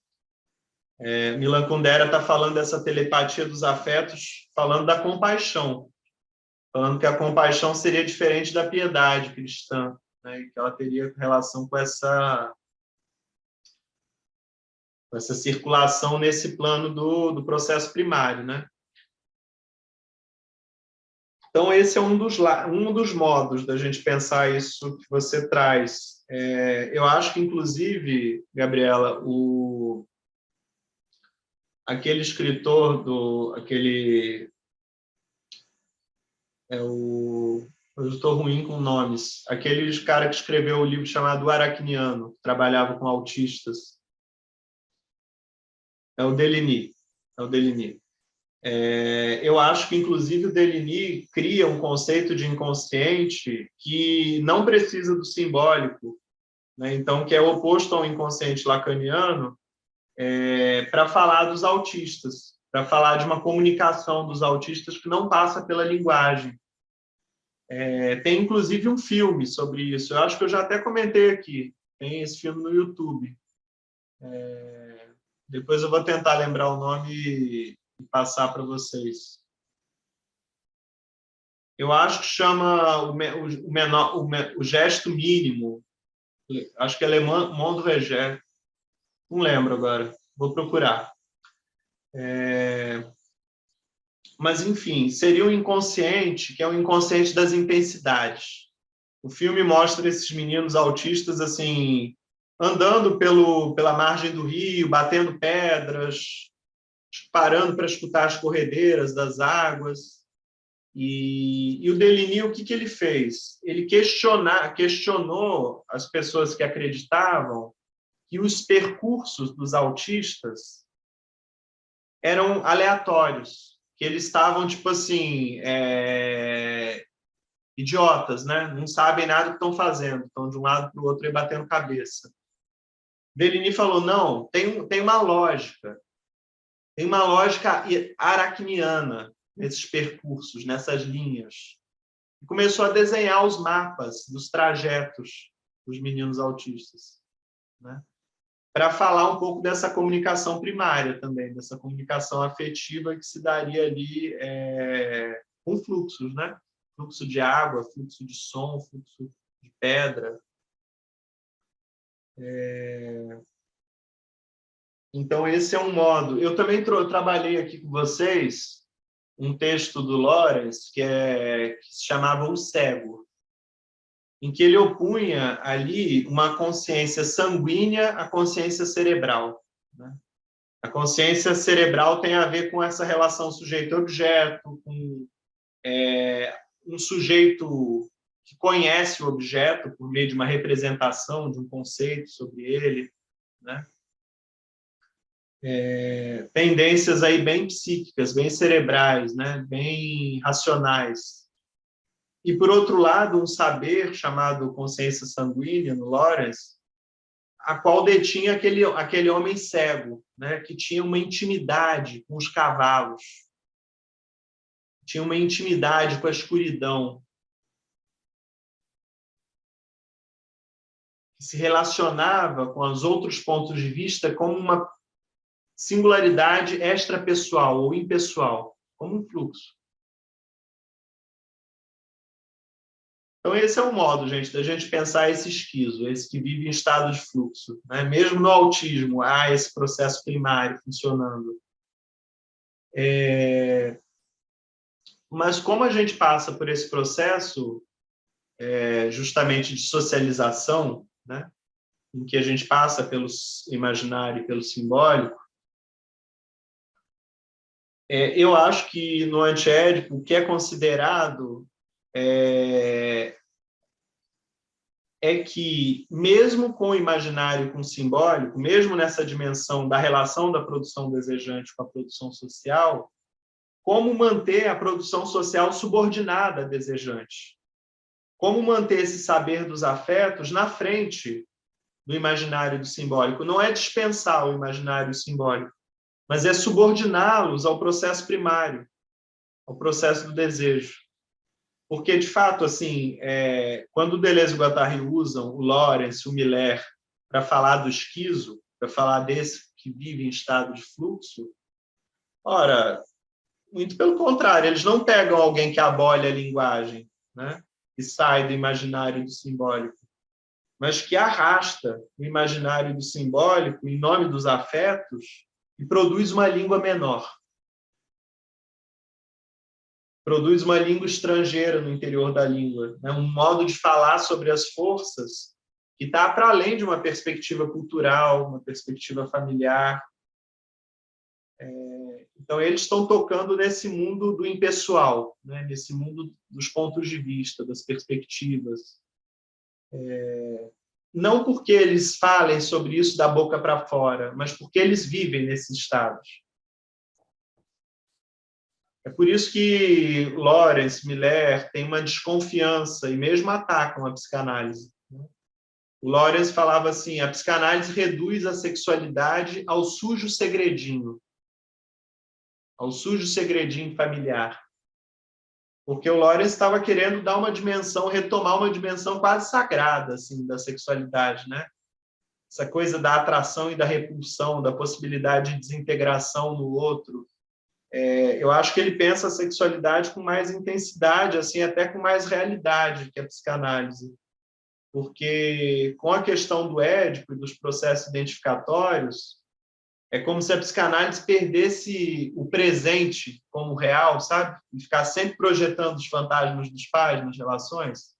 Milan Kundera está falando dessa telepatia dos afetos, falando da compaixão, falando que a compaixão seria diferente da piedade cristã, né? E que ela teria relação com essa circulação nesse plano do processo primário, né? Então, esse é um dos modos da gente pensar isso que você traz. Eu acho que, inclusive, Gabriela, aquele escritor eu estou ruim com nomes, aquele cara que escreveu o livro chamado O Aracniano, que trabalhava com autistas, é o Deligny. Eu acho que, inclusive, o Deligny cria um conceito de inconsciente que não precisa do simbólico, né? Então, que é oposto ao inconsciente lacaniano, para falar dos autistas, para falar de uma comunicação dos autistas que não passa pela linguagem. Tem, inclusive, um filme sobre isso. Eu acho que eu já até comentei aqui. Tem esse filme no YouTube. Depois eu vou tentar lembrar o nome e passar para vocês. Eu acho que chama o gesto mínimo. Acho que é alemão, Mondo Reger. Não lembro agora. Vou procurar. Mas, enfim, seria um inconsciente, que é o inconsciente das intensidades. O filme mostra esses meninos autistas assim andando pela margem do rio, batendo pedras, parando para escutar as corredeiras das águas. E o Deligny, o que ele fez? Ele questionou as pessoas que acreditavam que os percursos dos autistas eram aleatórios, que eles estavam, tipo assim, idiotas, né? Não sabem nada do que estão fazendo, estão de um lado para o outro e batendo cabeça. Deligny falou, não, tem uma lógica aracniana nesses percursos, nessas linhas. E começou a desenhar os mapas dos trajetos dos meninos autistas, né? Para falar um pouco dessa comunicação primária também, dessa comunicação afetiva que se daria ali com fluxos, né? Fluxo de água, fluxo de som, fluxo de pedra. Então, esse é um modo. Eu também trabalhei aqui com vocês um texto do Lorenz que se chamava O Cego, em que ele opunha ali uma consciência sanguínea à consciência cerebral, né? A consciência cerebral tem a ver com essa relação sujeito-objeto, com um sujeito que conhece o objeto por meio de uma representação, de um conceito sobre ele, né? Tendências aí bem psíquicas, bem cerebrais, né? Bem racionais. E, por outro lado, um saber chamado consciência sanguínea, no Lawrence, a qual detinha aquele homem cego, né? Que tinha uma intimidade com os cavalos, tinha uma intimidade com a escuridão, que se relacionava com os outros pontos de vista como uma singularidade extrapessoal ou impessoal, como um fluxo. Então, esse é o modo, gente, da gente pensar esse esquizo, esse que vive em estado de fluxo, né? Mesmo no autismo, há esse processo primário funcionando. Mas como a gente passa por esse processo, justamente de socialização, né? Em que a gente passa pelo imaginário e pelo simbólico, eu acho que no antiédipo, o que é considerado é que, mesmo com o imaginário e com o simbólico, mesmo nessa dimensão da relação da produção desejante com a produção social, como manter a produção social subordinada à desejante? Como manter esse saber dos afetos na frente do imaginário e do simbólico? Não é dispensar o imaginário e o simbólico, mas é subordiná-los ao processo primário, ao processo do desejo. Porque, de fato, assim, quando o Deleuze e o Guattari usam o Lawrence, o Miller, para falar do esquizo, para falar desse que vive em estado de fluxo, ora, muito pelo contrário, eles não pegam alguém que abole a linguagem, né, e sai do imaginário e do simbólico, mas que arrasta o imaginário e do simbólico em nome dos afetos e produz uma língua menor. Produz uma língua estrangeira no interior da língua, né? Um modo de falar sobre as forças que está para além de uma perspectiva cultural, uma perspectiva familiar. Então, eles estão tocando nesse mundo do impessoal, né? Nesse mundo dos pontos de vista, das perspectivas. Não porque eles falem sobre isso da boca para fora, mas porque eles vivem nesses estados. É por isso que Lawrence, Miller têm uma desconfiança e mesmo atacam a psicanálise. O Lawrence falava assim, a psicanálise reduz a sexualidade ao sujo segredinho familiar. Porque o Lawrence estava querendo dar uma dimensão, retomar uma dimensão quase sagrada assim, da sexualidade, né? Essa coisa da atração e da repulsão, da possibilidade de desintegração no outro. Eu acho que ele pensa a sexualidade com mais intensidade, assim, até com mais realidade que a psicanálise. Porque, com a questão do Édipo e dos processos identificatórios, é como se a psicanálise perdesse o presente como real, sabe? E ficar sempre projetando os fantasmas dos pais nas relações.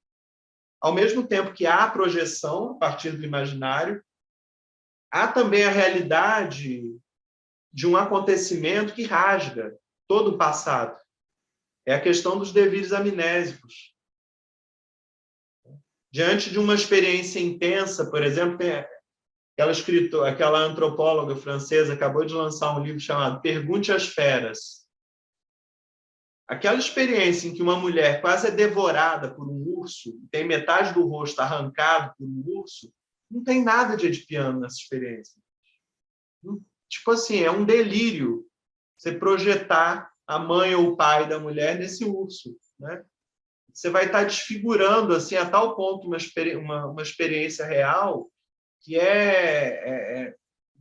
Ao mesmo tempo que há a projeção a partir do imaginário, há também a realidade de um acontecimento que rasga todo o passado. É a questão dos devires amnésicos. Diante de uma experiência intensa, por exemplo, tem aquela antropóloga francesa acabou de lançar um livro chamado Pergunte às Feras. Aquela experiência em que uma mulher quase é devorada por um urso, tem metade do rosto arrancado por um urso, não tem nada de edipiano nessa experiência. Tipo assim, é um delírio você projetar a mãe ou o pai da mulher nesse urso, né? Você vai estar desfigurando assim a tal ponto uma experiência real que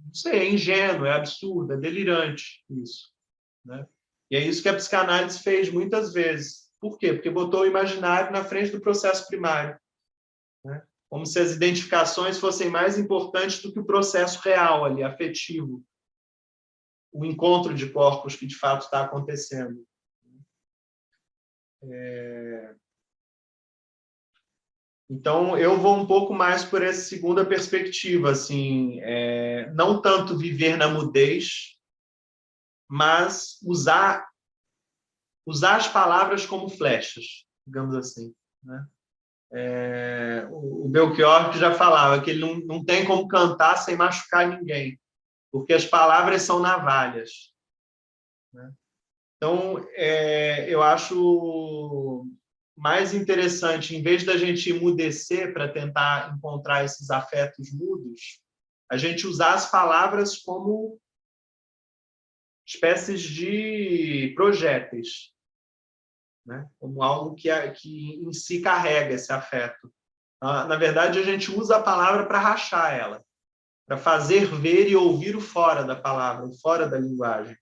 não sei, é ingênuo, é absurdo, é delirante isso, né? E é isso que a psicanálise fez muitas vezes. Por quê? Porque botou o imaginário na frente do processo primário, né? Como se as identificações fossem mais importantes do que o processo real ali, afetivo, o encontro de corpos que de fato está acontecendo. Então, eu vou um pouco mais por essa segunda perspectiva, assim, não tanto viver na mudez, mas usar usar as palavras como flechas, digamos assim, né? O Belchior já falava que ele não tem como cantar sem machucar ninguém, porque as palavras são navalhas, né? Então, eu acho mais interessante, em vez da gente emudecer para tentar encontrar esses afetos mudos, a gente usar as palavras como espécies de projéteis, né? Como algo que em si carrega esse afeto. Na verdade, a gente usa a palavra para rachar ela, para fazer ver e ouvir o fora da palavra, o fora da linguagem.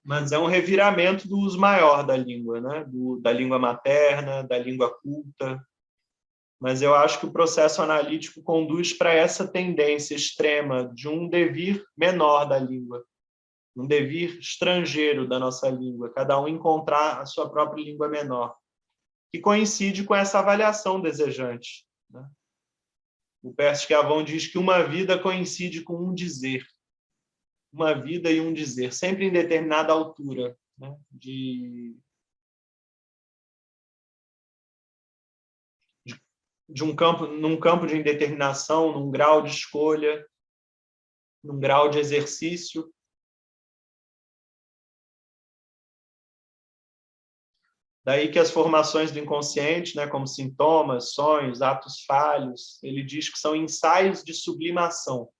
Mas é um reviramento do uso maior da língua, né? Da língua materna, da língua culta. Mas eu acho que o processo analítico conduz para essa tendência extrema de um devir menor da língua, um devir estrangeiro da nossa língua, cada um encontrar a sua própria língua menor, que coincide com essa avaliação desejante, né? O Percy Schiavon diz que uma vida coincide com um dizer, uma vida e um dizer, sempre em determinada altura, né? De um campo, num campo de indeterminação, num grau de escolha, num grau de exercício. Daí que as formações do inconsciente, né, como sintomas, sonhos, atos falhos, ele diz que são ensaios de sublimação.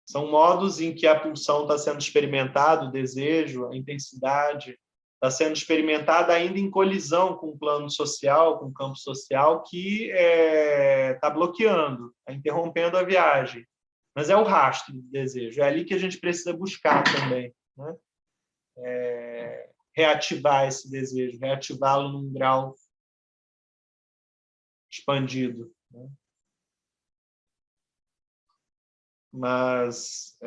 São modos em que a pulsão está sendo experimentada, o desejo, a intensidade, está sendo experimentada ainda em colisão com o plano social, com o campo social, que está bloqueando, está interrompendo a viagem. Mas é o rastro do desejo, é ali que a gente precisa buscar também, né? Reativar esse desejo, reativá-lo num grau expandido, né? Mas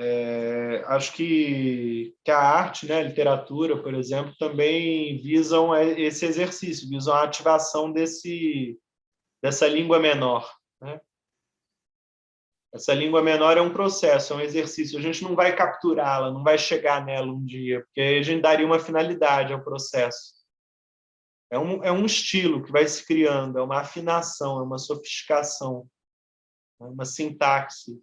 acho que a arte, né, a literatura, por exemplo, também visam esse exercício, visam a ativação dessa língua menor, né? Essa língua menor é um processo, é um exercício. A gente não vai capturá-la, não vai chegar nela um dia, porque aí a gente daria uma finalidade ao processo. É um estilo que vai se criando, é uma afinação, é uma sofisticação, é uma sintaxe.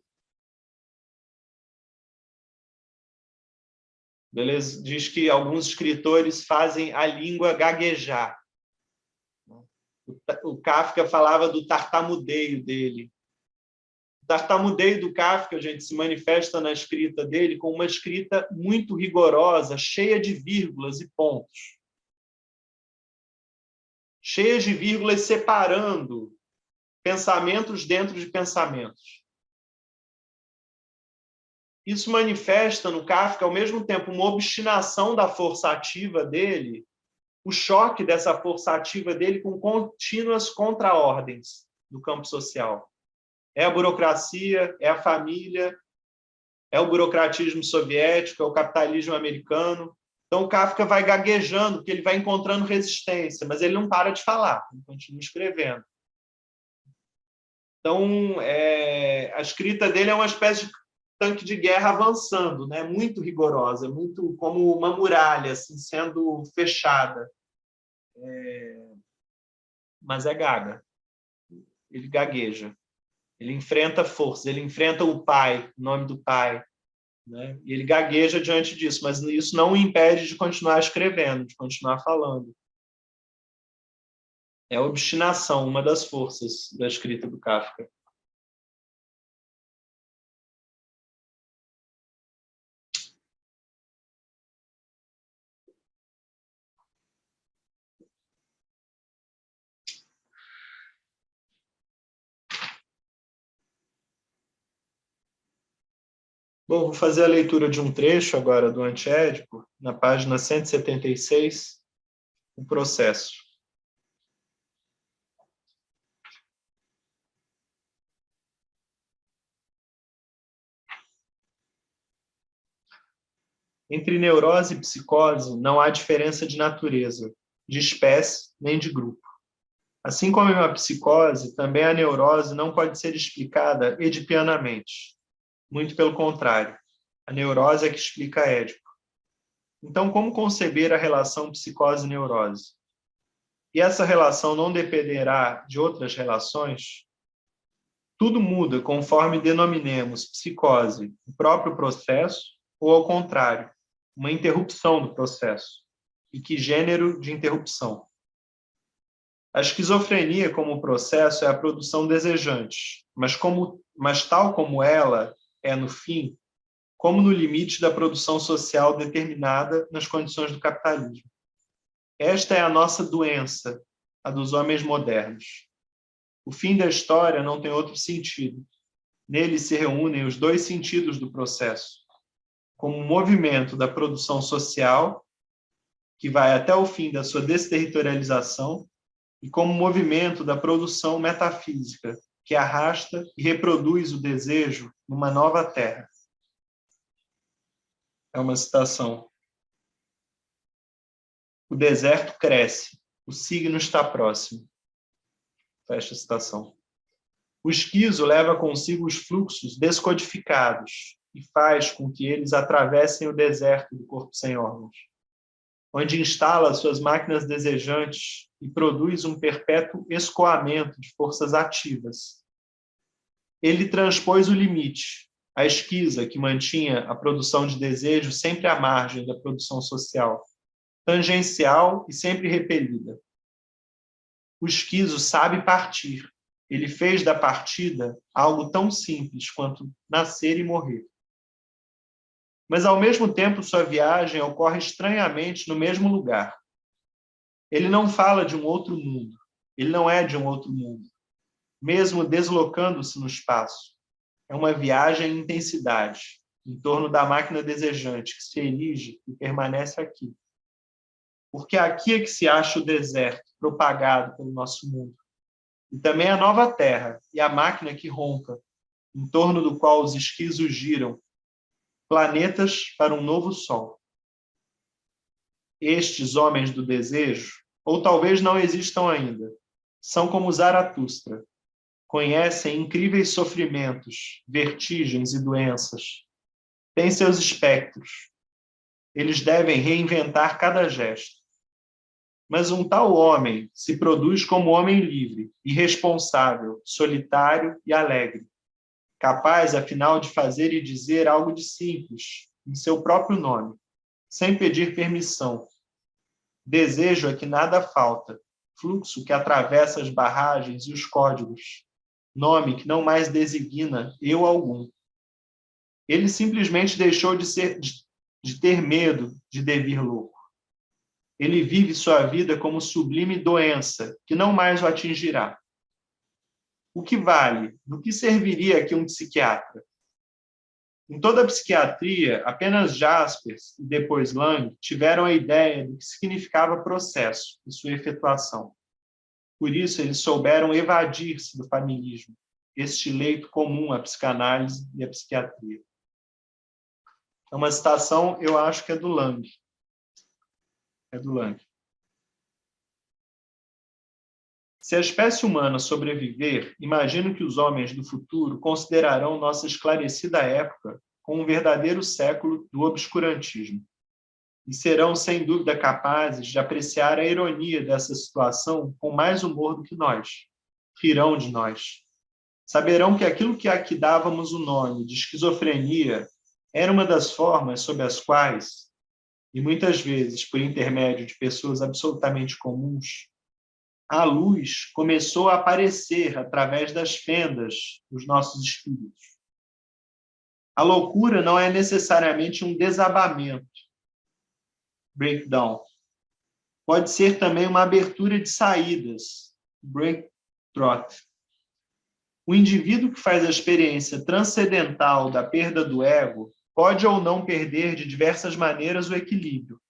Beleza? Diz que alguns escritores fazem a língua gaguejar. O Kafka falava do tartamudeio dele. O tartamudeio do Kafka, gente, se manifesta na escrita dele com uma escrita muito rigorosa, cheia de vírgulas e pontos. Cheia de vírgulas separando pensamentos dentro de pensamentos. Isso manifesta no Kafka, ao mesmo tempo, uma obstinação da força ativa dele, o choque dessa força ativa dele com contínuas contraordens do campo social. É a burocracia, é a família, é o burocratismo soviético, é o capitalismo americano. Então, o Kafka vai gaguejando, porque ele vai encontrando resistência, mas ele não para de falar, ele continua escrevendo. Então, a escrita dele é uma espécie de tanque de guerra avançando, né? Muito rigorosa, muito como uma muralha assim, sendo fechada. Mas é gaga. Ele gagueja. Ele enfrenta forças, ele enfrenta o pai, o nome do pai, né? E ele gagueja diante disso, mas isso não o impede de continuar escrevendo, de continuar falando. É a obstinação, uma das forças da escrita do Kafka. Bom, vou fazer a leitura de um trecho agora do Antiédipo, na página 176, o processo. Entre neurose e psicose não há diferença de natureza, de espécie nem de grupo. Assim como em uma psicose, também a neurose não pode ser explicada edipianamente. Muito pelo contrário, a neurose é que explica Édipo. Então, como conceber a relação psicose-neurose? E essa relação não dependerá de outras relações? Tudo muda conforme denominemos psicose o próprio processo ou, ao contrário, uma interrupção do processo. E que gênero de interrupção? A esquizofrenia como processo é a produção desejante, mas tal como ela é no fim, como no limite da produção social determinada nas condições do capitalismo. Esta é a nossa doença, a dos homens modernos. O fim da história não tem outro sentido. Nele se reúnem os dois sentidos do processo, como um movimento da produção social, que vai até o fim da sua desterritorialização, e como movimento da produção metafísica, que arrasta e reproduz o desejo numa nova terra. É uma citação. O deserto cresce, o signo está próximo. Fecha a citação. O esquizo leva consigo os fluxos descodificados e faz com que eles atravessem o deserto do corpo sem órgãos, onde instala suas máquinas desejantes e produz um perpétuo escoamento de forças ativas. Ele transpôs o limite, a esquiza que mantinha a produção de desejo sempre à margem da produção social, tangencial e sempre repelida. O esquizo sabe partir. Ele fez da partida algo tão simples quanto nascer e morrer. Mas, ao mesmo tempo, sua viagem ocorre estranhamente no mesmo lugar. Ele não fala de um outro mundo. Ele não é de um outro mundo. Mesmo deslocando-se no espaço. É uma viagem em intensidade, em torno da máquina desejante, que se erige e permanece aqui. Porque aqui é que se acha o deserto, propagado pelo nosso mundo. E também a nova terra, e a máquina que ronca, em torno do qual os esquizos giram, planetas para um novo sol. Estes homens do desejo, ou talvez não existam ainda, são como Zaratustra, conhecem incríveis sofrimentos, vertigens e doenças, têm seus espectros, eles devem reinventar cada gesto. Mas um tal homem se produz como homem livre, irresponsável, solitário e alegre, capaz, afinal, de fazer e dizer algo de simples, em seu próprio nome, sem pedir permissão. Desejo é que nada falta, fluxo que atravessa as barragens e os códigos, nome que não mais designa eu algum. Ele simplesmente deixou de ter medo de devir louco. Ele vive sua vida como sublime doença, que não mais o atingirá. O que vale? Do que serviria aqui um psiquiatra? Em toda a psiquiatria, apenas Jaspers e depois Lang tiveram a ideia do que significava processo e sua efetuação. Por isso, eles souberam evadir-se do familismo, este leito comum à psicanálise e à psiquiatria. É uma citação, eu acho que é do Lang. É do Lang. Se a espécie humana sobreviver, imagino que os homens do futuro considerarão nossa esclarecida época como um verdadeiro século do obscurantismo. E serão, sem dúvida, capazes de apreciar a ironia dessa situação com mais humor do que nós. Rirão de nós. Saberão que aquilo que aqui dávamos o nome de esquizofrenia era uma das formas sob as quais, e muitas vezes por intermédio de pessoas absolutamente comuns, a luz começou a aparecer através das fendas dos nossos espíritos. A loucura não é necessariamente um desabamento, breakdown. Pode ser também uma abertura de saídas, breakthrough. O indivíduo que faz a experiência transcendental da perda do ego pode ou não perder de diversas maneiras o equilíbrio.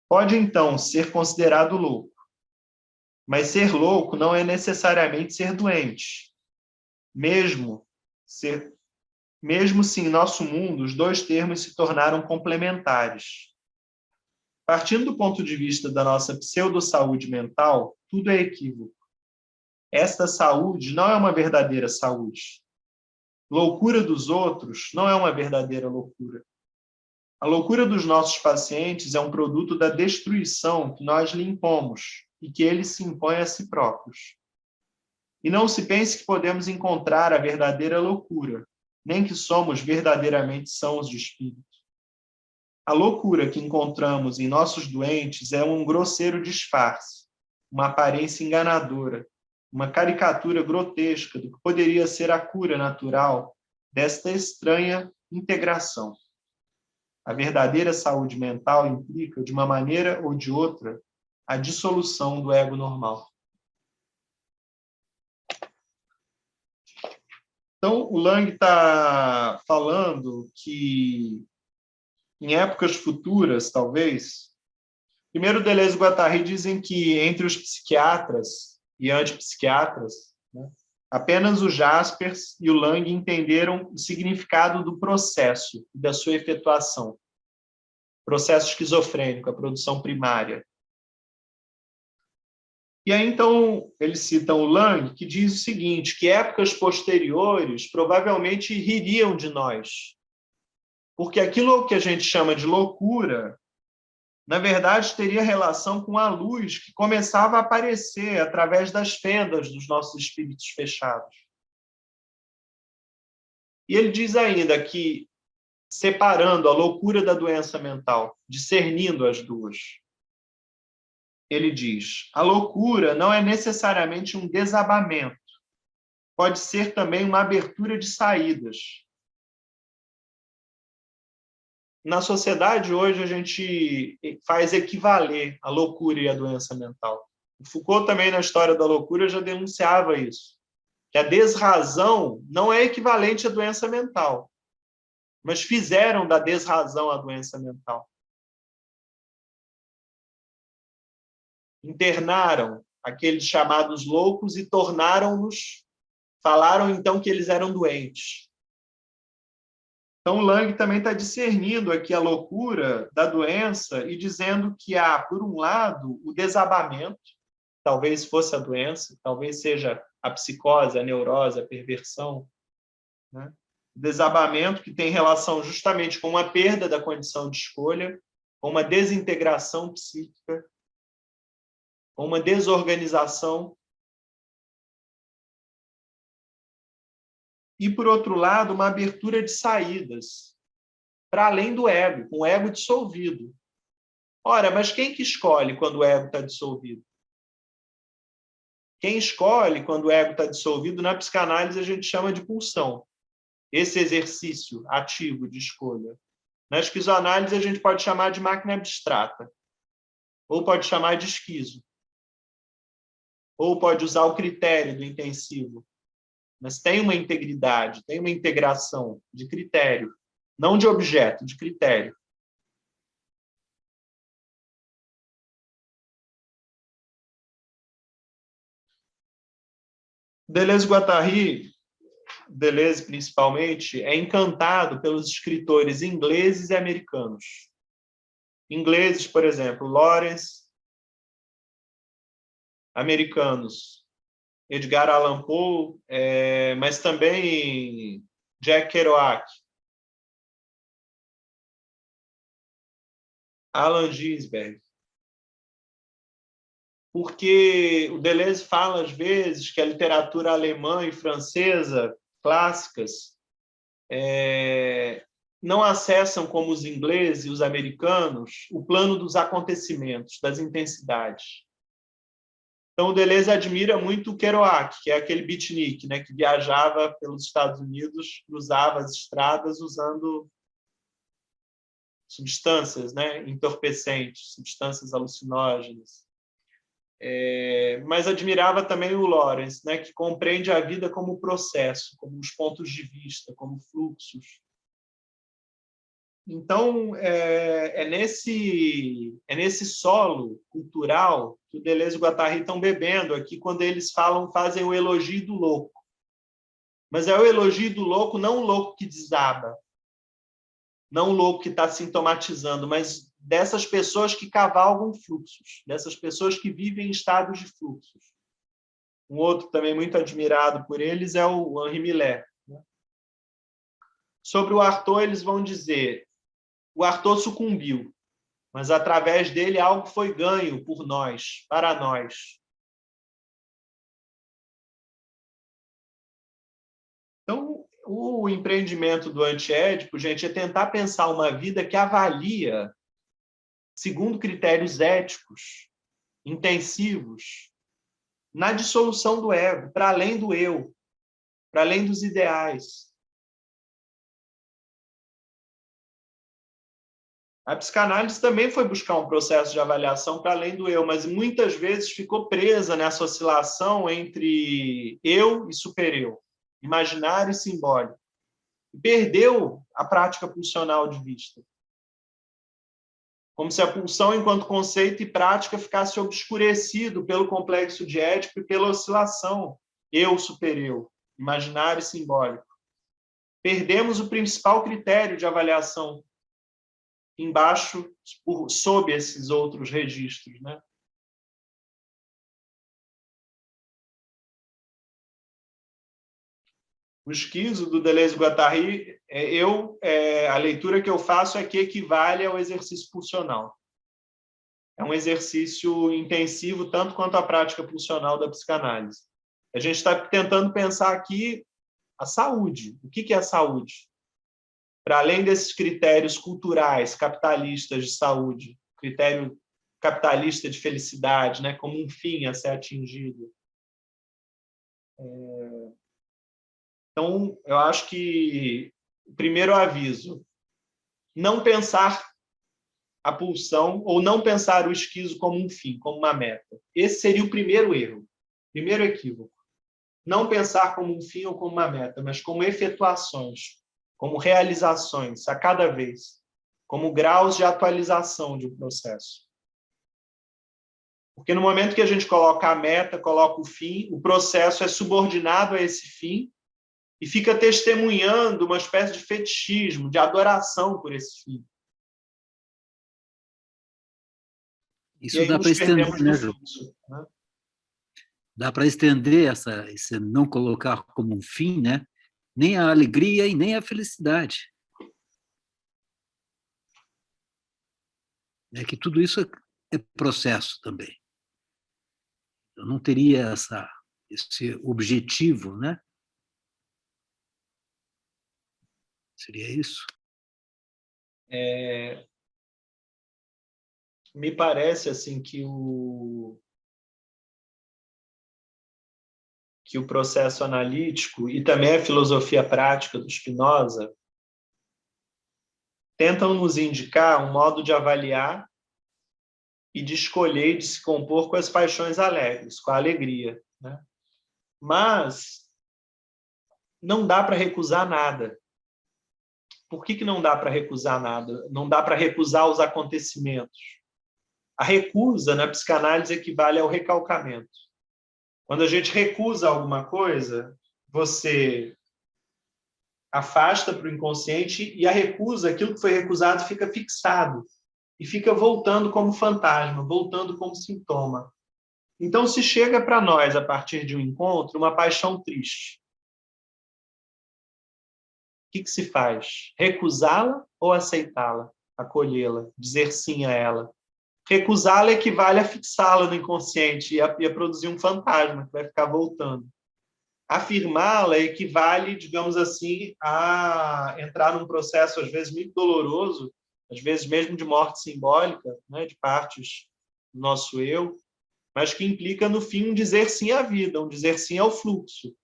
Pode, então, ser considerado louco. Mas ser louco não é necessariamente ser doente. Mesmo se em nosso mundo os dois termos se tornaram complementares. Partindo do ponto de vista da nossa pseudo-saúde mental, tudo é equívoco. Esta saúde não é uma verdadeira saúde. Loucura dos outros não é uma verdadeira loucura. A loucura dos nossos pacientes é um produto da destruição que nós lhe impomos e que eles se impõem a si próprios. E não se pense que podemos encontrar a verdadeira loucura, nem que somos verdadeiramente sãos de espírito. A loucura que encontramos em nossos doentes é um grosseiro disfarce, uma aparência enganadora, uma caricatura grotesca do que poderia ser a cura natural desta estranha integração. A verdadeira saúde mental implica, de uma maneira ou de outra, a dissolução do ego normal. Então, o Lang está falando que, em épocas futuras, talvez, primeiro Deleuze e Guattari dizem que, entre os psiquiatras e antipsiquiatras, né, apenas o Jaspers e o Lang entenderam o significado do processo e da sua efetuação. Processo esquizofrênico, a produção primária. E aí, então, eles citam o Lang, que diz o seguinte, que épocas posteriores provavelmente ririam de nós, porque aquilo que a gente chama de loucura, na verdade, teria relação com a luz que começava a aparecer através das fendas dos nossos espíritos fechados. E ele diz ainda que, separando a loucura da doença mental, discernindo as duas, ele diz, a loucura não é necessariamente um desabamento, pode ser também uma abertura de saídas. Na sociedade, hoje, a gente faz equivaler a loucura e a doença mental. O Foucault também, na História da Loucura, já denunciava isso, que a desrazão não é equivalente à doença mental, mas fizeram da desrazão a doença mental. Internaram aqueles chamados loucos e tornaram-nos, falaram então que eles eram doentes. Então, Lang também está discernindo aqui a loucura da doença e dizendo que há, por um lado, o desabamento, talvez fosse a doença, talvez seja a psicose, a neurose, a perversão, né? Desabamento que tem relação justamente com uma perda da condição de escolha, com uma desintegração psíquica, com uma desorganização. E, por outro lado, uma abertura de saídas, para além do ego, com o ego dissolvido. Ora, mas quem que escolhe quando o ego está dissolvido? Quem escolhe quando o ego está dissolvido, na psicanálise a gente chama de pulsão. Esse exercício ativo de escolha. Na esquizoanálise a gente pode chamar de máquina abstrata, ou pode chamar de esquizo, ou pode usar o critério do intensivo. Mas tem uma integridade, tem uma integração de critério, não de objeto, de critério. Deleuze e Guattari, Deleuze principalmente, é encantado pelos escritores ingleses e americanos. Ingleses, por exemplo, Lawrence. Americanos, Edgar Allan Poe, mas também Jack Kerouac, Allen Ginsberg. Porque o Deleuze fala, às vezes, que a literatura alemã e francesa clássicas não acessam, como os ingleses e os americanos, o plano dos acontecimentos, das intensidades. Então, o Deleuze admira muito o Kerouac, que é aquele beatnik, né, que viajava pelos Estados Unidos, cruzava as estradas usando substâncias, né, entorpecentes, substâncias alucinógenas. Mas admirava também o Lawrence, né, que compreende a vida como processo, como os pontos de vista, como fluxos. Então, é nesse solo cultural que o Deleuze e o Guattari estão bebendo aqui quando eles fazem o elogio do louco. Mas é o elogio do louco, não o louco que desaba, não o louco que está sintomatizando, mas dessas pessoas que cavalgam fluxos, dessas pessoas que vivem em estados de fluxos. Um outro também muito admirado por eles é o Henri Millet. Sobre o Artaud, eles vão dizer: o Artaud sucumbiu, mas através dele algo foi ganho por nós, para nós. Então, o empreendimento do antiédipo, gente, é tentar pensar uma vida que avalia, segundo critérios éticos, intensivos, na dissolução do ego, para além do eu, para além dos ideais. A psicanálise também foi buscar um processo de avaliação para além do eu, mas muitas vezes ficou presa nessa oscilação entre eu e supereu, imaginário e simbólico. E perdeu a prática pulsional de vista. Como se a pulsão, enquanto conceito e prática, ficasse obscurecido pelo complexo de Édipo e pela oscilação eu, supereu, imaginário e simbólico. Perdemos o principal critério de avaliação embaixo, sob esses outros registros, né? O esquizo do Deleuze-Guattari, a leitura que eu faço é que equivale ao exercício pulsional. É um exercício intensivo, tanto quanto a prática pulsional da psicanálise. A gente está tentando pensar aqui a saúde. O que é a saúde? Para além desses critérios culturais, capitalistas de saúde, critério capitalista de felicidade, né, como um fim a ser atingido. Então, eu acho que o primeiro aviso, não pensar a pulsão ou não pensar o esquizo como um fim, como uma meta. Esse seria o primeiro erro, primeiro equívoco. Não pensar como um fim ou como uma meta, mas como efetuações, como realizações a cada vez, como graus de atualização de um processo. Porque no momento que a gente coloca a meta, coloca o fim, o processo é subordinado a esse fim e fica testemunhando uma espécie de fetichismo, de adoração por esse fim. Isso dá para estender, né, João? Né? Dá para estender esse não colocar como um fim, né? Nem a alegria e nem a felicidade. É que tudo isso é processo também. Eu não teria esse objetivo, né? Seria isso? Me parece assim que o processo analítico e também a filosofia prática do Spinoza tentam nos indicar um modo de avaliar e de escolher e de se compor com as paixões alegres, com a alegria, né? Mas não dá para recusar nada. Por que não dá para recusar nada? Não dá para recusar os acontecimentos. A recusa na psicanálise equivale ao recalcamento. Quando a gente recusa alguma coisa, você afasta para o inconsciente e a recusa, aquilo que foi recusado, fica fixado e fica voltando como fantasma, voltando como sintoma. Então, se chega para nós, a partir de um encontro, uma paixão triste, o que se faz? Recusá-la ou aceitá-la? Acolhê-la, dizer sim a ela? Recusá-la equivale a fixá-la no inconsciente e a produzir um fantasma que vai ficar voltando. Afirmá-la equivale, digamos assim, a entrar num processo, às vezes, muito doloroso, às vezes mesmo de morte simbólica, né, de partes do nosso eu, mas que implica, no fim, um dizer sim à vida, um dizer sim ao fluxo,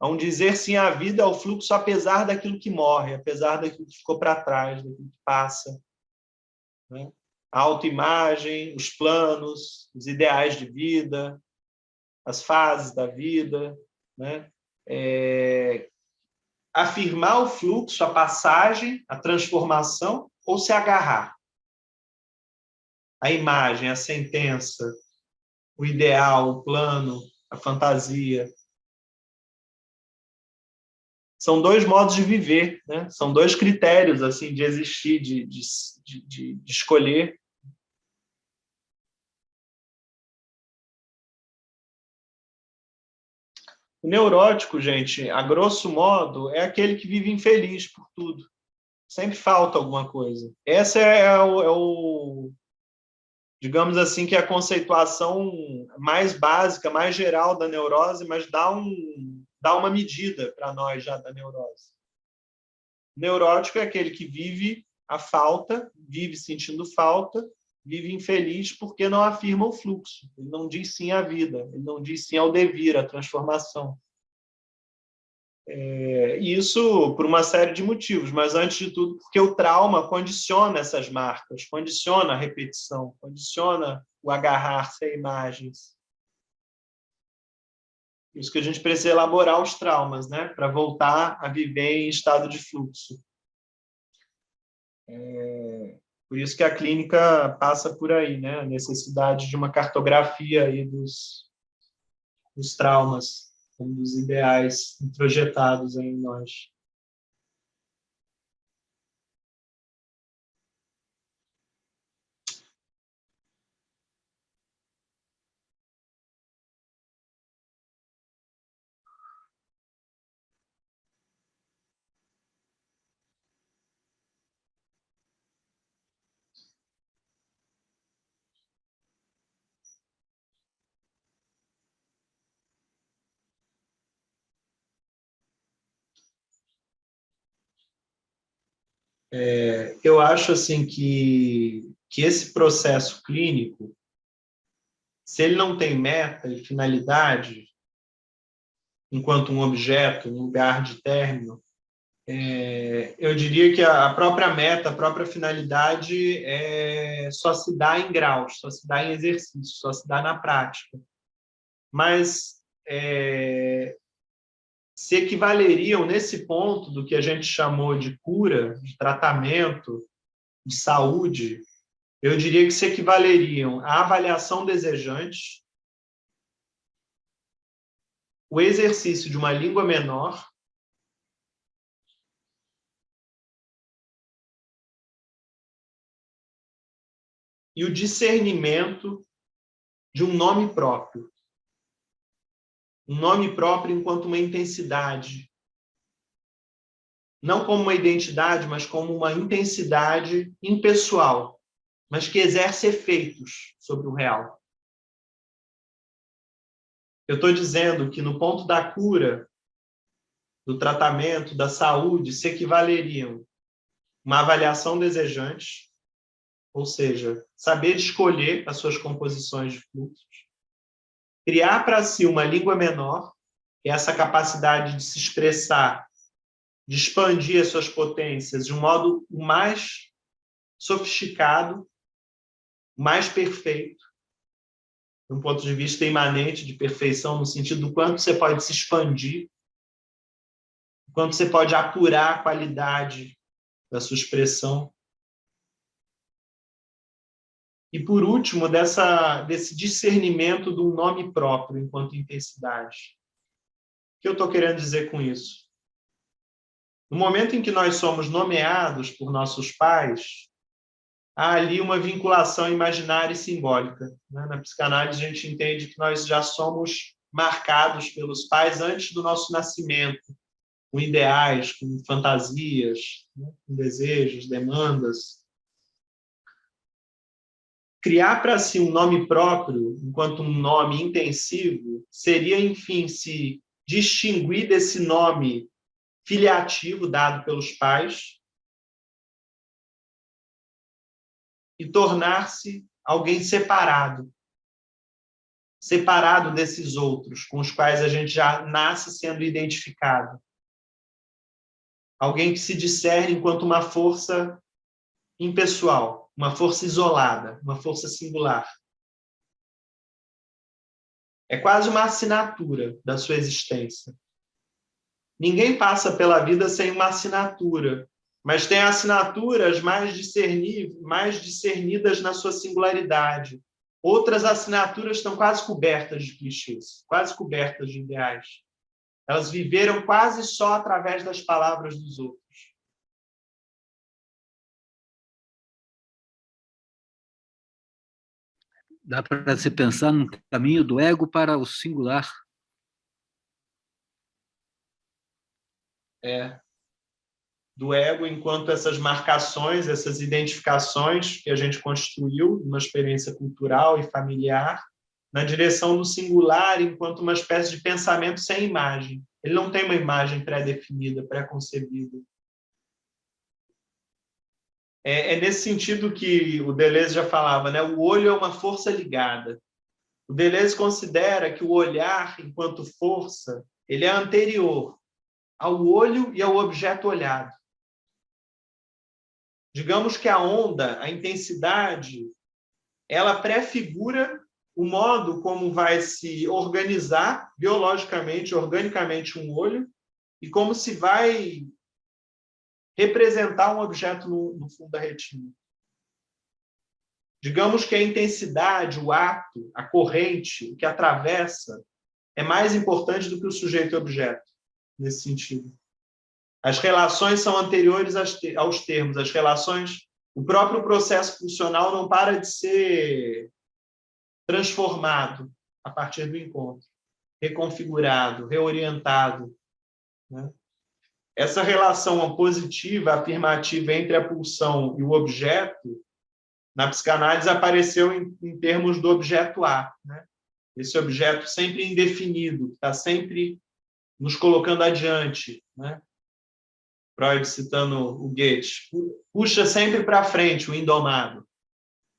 um dizer sim à vida, ao fluxo, apesar daquilo que morre, apesar daquilo que ficou para trás, daquilo que passa, né? A autoimagem, os planos, os ideais de vida, as fases da vida, né? Afirmar o fluxo, a passagem, a transformação, ou se agarrar? A imagem, a sentença, o ideal, o plano, a fantasia. São dois modos de viver, né? São dois critérios assim, de existir, de escolher. O neurótico, gente, a grosso modo, é aquele que vive infeliz por tudo. Sempre falta alguma coisa. Essa digamos assim, que é a conceituação mais básica, mais geral da neurose, mas dá uma medida para nós já da neurose. O neurótico é aquele que vive a falta, vive sentindo falta, vive infeliz porque não afirma o fluxo. Ele não diz sim à vida, ele não diz sim ao devir, à transformação. Isso por uma série de motivos, mas antes de tudo porque o trauma condiciona essas marcas, condiciona a repetição, condiciona o agarrar-se a imagens. Por isso que a gente precisa elaborar os traumas, né, para voltar a viver em estado de fluxo. Por isso que a clínica passa por aí, né, a necessidade de uma cartografia aí dos traumas, como dos ideais introjetados em nós. Eu acho assim que esse processo clínico, se ele não tem meta e finalidade, enquanto um objeto, um lugar de término, eu diria que a própria meta, a própria finalidade só se dá em graus, só se dá em exercício, só se dá na prática. Mas se equivaleriam nesse ponto do que a gente chamou de cura, de tratamento, de saúde, eu diria que se equivaleriam à avaliação desejante, o exercício de uma língua menor e o discernimento de um nome próprio. Um nome próprio enquanto uma intensidade. Não como uma identidade, mas como uma intensidade impessoal, mas que exerce efeitos sobre o real. Eu estou dizendo que no ponto da cura, do tratamento, da saúde, se equivaleriam uma avaliação desejante, ou seja, saber escolher as suas composições de fluxos, criar para si uma língua menor, que é essa capacidade de se expressar, de expandir as suas potências de um modo mais sofisticado, mais perfeito, de um ponto de vista imanente de perfeição, no sentido do quanto você pode se expandir, do quanto você pode apurar a qualidade da sua expressão. E, por último, desse discernimento de um nome próprio enquanto intensidade. O que eu estou querendo dizer com isso? No momento em que nós somos nomeados por nossos pais, há ali uma vinculação imaginária e simbólica. Na psicanálise, a gente entende que nós já somos marcados pelos pais antes do nosso nascimento, com ideais, com fantasias, com desejos, demandas. Criar para si um nome próprio, enquanto um nome intensivo, seria, enfim, se distinguir desse nome filiativo dado pelos pais e tornar-se alguém separado desses outros, com os quais a gente já nasce sendo identificado. Alguém que se discerne enquanto uma força impessoal, uma força isolada, uma força singular. É quase uma assinatura da sua existência. Ninguém passa pela vida sem uma assinatura, mas tem assinaturas mais discernidas na sua singularidade. Outras assinaturas estão quase cobertas de clichês, quase cobertas de ideais. Elas viveram quase só através das palavras dos outros. Dá para se pensar no caminho do ego para o singular. do ego enquanto essas marcações, essas identificações que a gente construiu numa experiência cultural e familiar, na direção do singular enquanto uma espécie de pensamento sem imagem. Ele não tem uma imagem pré-definida, pré-concebida. É nesse sentido que o Deleuze já falava, né? O olho é uma força ligada. O Deleuze considera que o olhar, enquanto força, ele é anterior ao olho e ao objeto olhado. Digamos que a onda, a intensidade, ela prefigura o modo como vai se organizar biologicamente, organicamente um olho e como se vai representar um objeto no fundo da retina. Digamos que a intensidade, o ato, a corrente, o que atravessa, é mais importante do que o sujeito e objeto, nesse sentido. As relações são anteriores aos termos, as relações, o próprio processo funcional não para de ser transformado a partir do encontro, reconfigurado, reorientado, né? Essa relação positiva, afirmativa entre a pulsão e o objeto, na psicanálise apareceu em termos do objeto A, né? Esse objeto sempre indefinido, que está sempre nos colocando adiante, né? Freud citando o Goethe, puxa sempre para frente o indomado,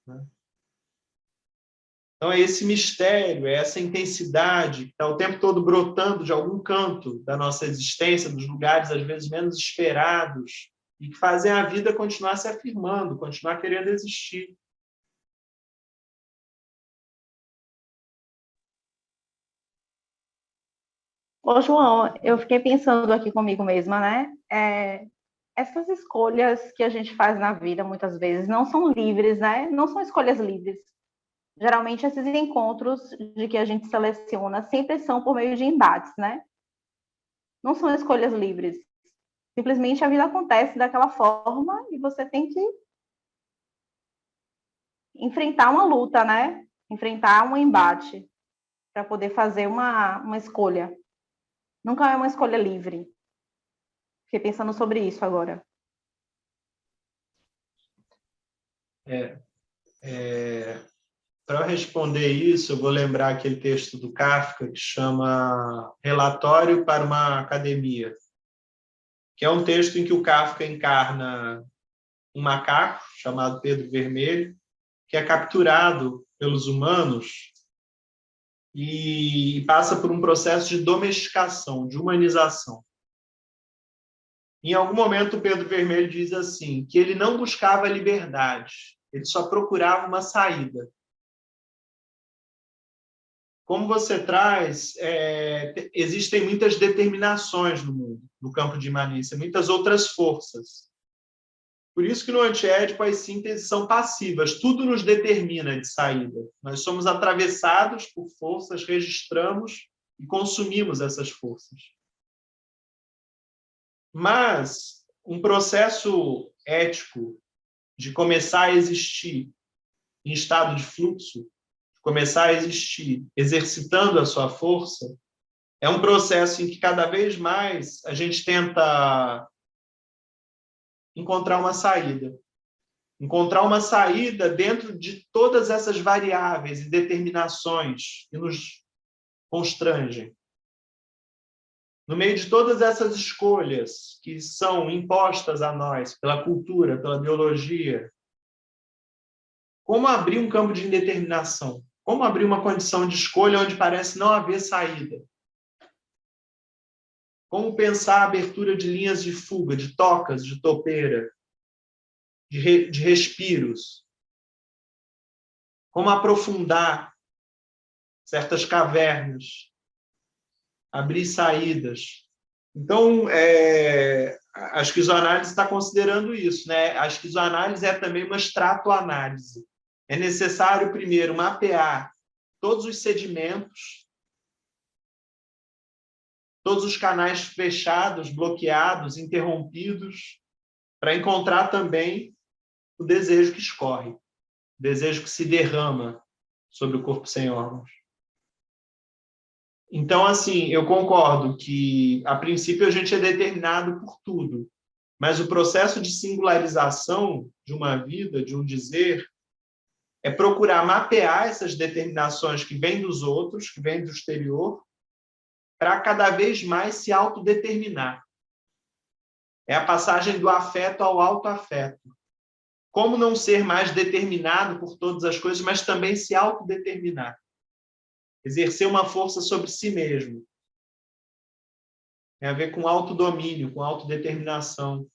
né? Então, é esse mistério, é essa intensidade que está o tempo todo brotando de algum canto da nossa existência, dos lugares, às vezes, menos esperados, e que fazem a vida continuar se afirmando, continuar querendo existir. Ô, João, eu fiquei pensando aqui comigo mesma, né? Essas escolhas que a gente faz na vida, muitas vezes, não são livres, né? Não são escolhas livres. Geralmente, esses encontros de que a gente seleciona sempre são por meio de embates, né? Não são escolhas livres. Simplesmente a vida acontece daquela forma e você tem que enfrentar uma luta, né? Enfrentar um embate para poder fazer uma escolha. Nunca é uma escolha livre. Fiquei pensando sobre isso agora. Para responder isso, eu vou lembrar aquele texto do Kafka que chama Relatório para uma Academia, que é um texto em que o Kafka encarna um macaco chamado Pedro Vermelho, que é capturado pelos humanos e passa por um processo de domesticação, de humanização. Em algum momento, o Pedro Vermelho diz assim, que ele não buscava a liberdade, ele só procurava uma saída. Como você traz, existem muitas determinações no mundo, no campo de imanência, muitas outras forças. Por isso que no antiédipo as sínteses são passivas, tudo nos determina de saída. Nós somos atravessados por forças, registramos e consumimos essas forças. Mas um processo ético de começar a existir em estado de fluxo, começar a existir exercitando a sua força, é um processo em que cada vez mais a gente tenta encontrar uma saída. Encontrar uma saída dentro de todas essas variáveis e determinações que nos constrangem. No meio de todas essas escolhas que são impostas a nós pela cultura, pela biologia, como abrir um campo de indeterminação? Como abrir uma condição de escolha onde parece não haver saída? Como pensar a abertura de linhas de fuga, de tocas, de topeira, de respiros? Como aprofundar certas cavernas? Abrir saídas? Então, a esquizoanálise está considerando isso, né? A esquizoanálise é também uma estratoanálise. É necessário, primeiro, mapear todos os sedimentos, todos os canais fechados, bloqueados, interrompidos, para encontrar também o desejo que escorre, o desejo que se derrama sobre o corpo sem órgãos. Então, assim, eu concordo que, a princípio, a gente é determinado por tudo, mas o processo de singularização de uma vida, de um dizer, é procurar mapear essas determinações que vêm dos outros, que vêm do exterior, para cada vez mais se autodeterminar. É a passagem do afeto ao autoafeto. Como não ser mais determinado por todas as coisas, mas também se autodeterminar. Exercer uma força sobre si mesmo. Tem a ver com autodomínio, com autodeterminação.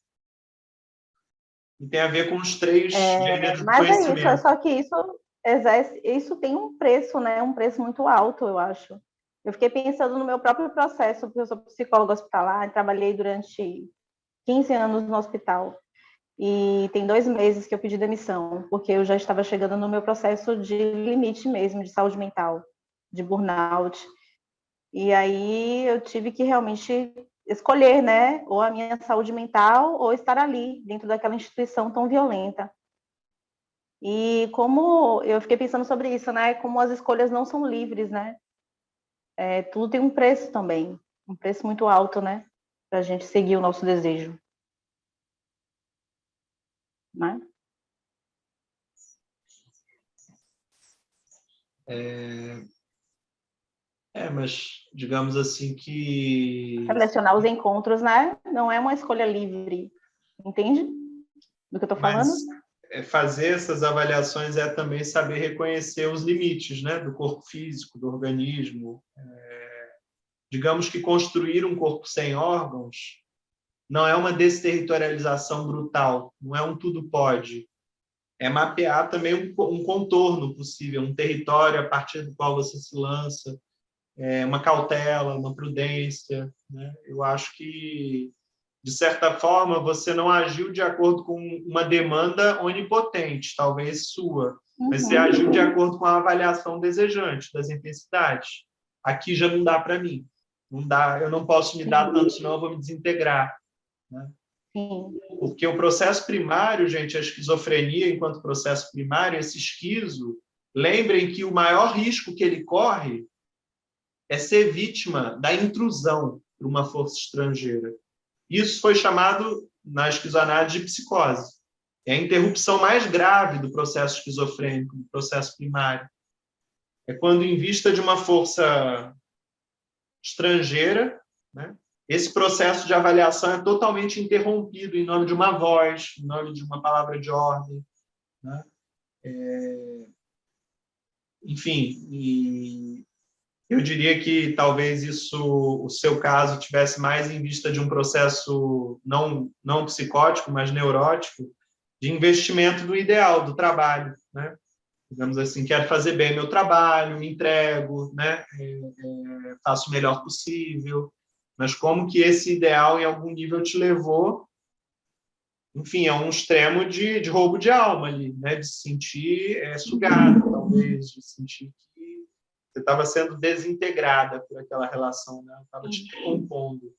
E tem a ver com os 3 gêneros do Mas conhecimento. é isso, só que isso tem um preço, né? Um preço muito alto, eu acho. Eu fiquei pensando no meu próprio processo, porque eu sou psicóloga hospitalar, trabalhei durante 15 anos no hospital. E tem 2 meses que eu pedi demissão, porque eu já estava chegando no meu processo de limite mesmo, de saúde mental, de burnout. E aí eu tive que realmente escolher, né, ou a minha saúde mental ou estar ali, dentro daquela instituição tão violenta. E como eu fiquei pensando sobre isso, né, como as escolhas não são livres, né, tudo tem um preço também, um preço muito alto, né, para a gente seguir o nosso desejo, né? Mas digamos assim que... Selecionar os encontros, né, não é uma escolha livre, entende do que eu estou falando? Mas fazer essas avaliações é também saber reconhecer os limites, né, do corpo físico, do organismo. Digamos que construir um corpo sem órgãos não é uma desterritorialização brutal, não é um tudo pode. É mapear também um contorno possível, um território a partir do qual você se lança, uma cautela, uma prudência, né? Eu acho que, de certa forma, você não agiu de acordo com uma demanda onipotente, talvez sua, mas você agiu de acordo com a avaliação desejante das intensidades. Aqui já não dá para mim. Não dá, eu não posso me dar tanto, senão eu vou me desintegrar, né? Sim. Porque o processo primário, gente, a esquizofrenia enquanto processo primário, esse esquizo, lembrem que o maior risco que ele corre é ser vítima da intrusão por uma força estrangeira. Isso foi chamado, na esquizoanálise, de psicose. É a interrupção mais grave do processo esquizofrênico, do processo primário. É quando, em vista de uma força estrangeira, né, esse processo de avaliação é totalmente interrompido em nome de uma voz, em nome de uma palavra de ordem, né? Enfim, e eu diria que talvez isso, o seu caso, tivesse mais em vista de um processo não psicótico, mas neurótico, de investimento do ideal, do trabalho, né? Digamos assim, quero fazer bem meu trabalho, me entrego, né? Faço o melhor possível, mas como que esse ideal, em algum nível, te levou, enfim, a um extremo de roubo de alma ali, né? De se sentir sugado, talvez, de sentir que você estava sendo desintegrada por aquela relação, né? Estava te compondo.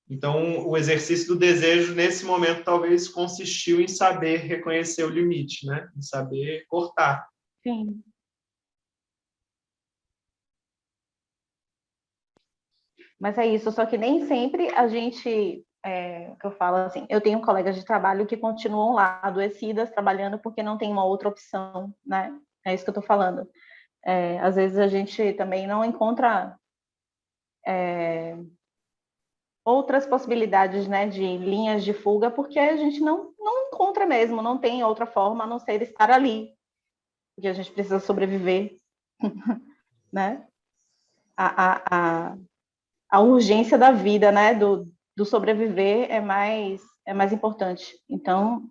Então, o exercício do desejo, nesse momento, talvez consistiu em saber reconhecer o limite, né? Em saber cortar. Sim. Mas é isso, só que nem sempre a gente, que eu falo assim, eu tenho colegas de trabalho que continuam lá, adoecidas, trabalhando porque não tem uma outra opção, né? É isso que eu estou falando. Às vezes a gente também não encontra outras possibilidades, né, de linhas de fuga, porque a gente não encontra mesmo, não tem outra forma a não ser estar ali, porque a gente precisa sobreviver, né? A urgência da vida, né, do sobreviver é mais importante. Então,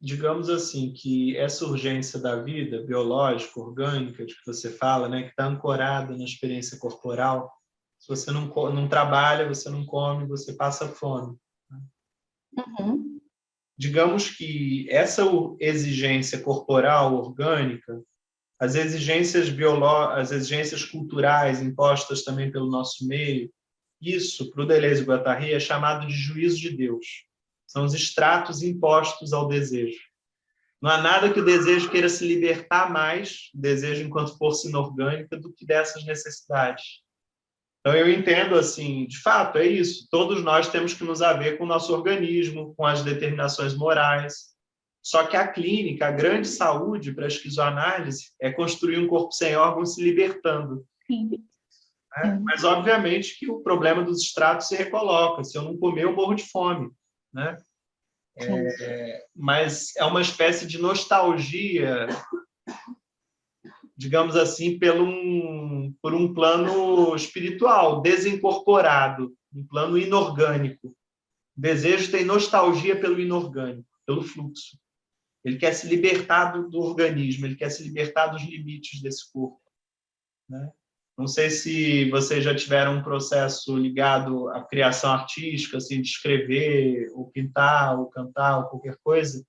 digamos assim, que essa urgência da vida biológica, orgânica, de que você fala, né, que está ancorada na experiência corporal, se você não trabalha, você não come, você passa fome. Digamos que essa exigência corporal, orgânica, as exigências culturais impostas também pelo nosso meio, isso, para o Deleuze e Guattari, é chamado de juízo de Deus. São os estratos impostos ao desejo. Não há nada que o desejo queira se libertar mais, o desejo enquanto força inorgânica, do que dessas necessidades. Então, eu entendo assim, de fato, é isso. Todos nós temos que nos haver com o nosso organismo, com as determinações morais. Só que a clínica, a grande saúde para a esquizoanálise é construir um corpo sem órgãos se libertando. Sim. Né? Mas, obviamente, que o problema dos estratos se recoloca. Se eu não comer, eu morro de fome. Né? Mas é uma espécie de nostalgia, digamos assim, por um plano espiritual, desincorporado, um plano inorgânico. O desejo tem nostalgia pelo inorgânico, pelo fluxo. Ele quer se libertar do organismo, ele quer se libertar dos limites desse corpo. Né? Não sei se vocês já tiveram um processo ligado à criação artística, assim, de escrever, ou pintar, ou cantar, ou qualquer coisa,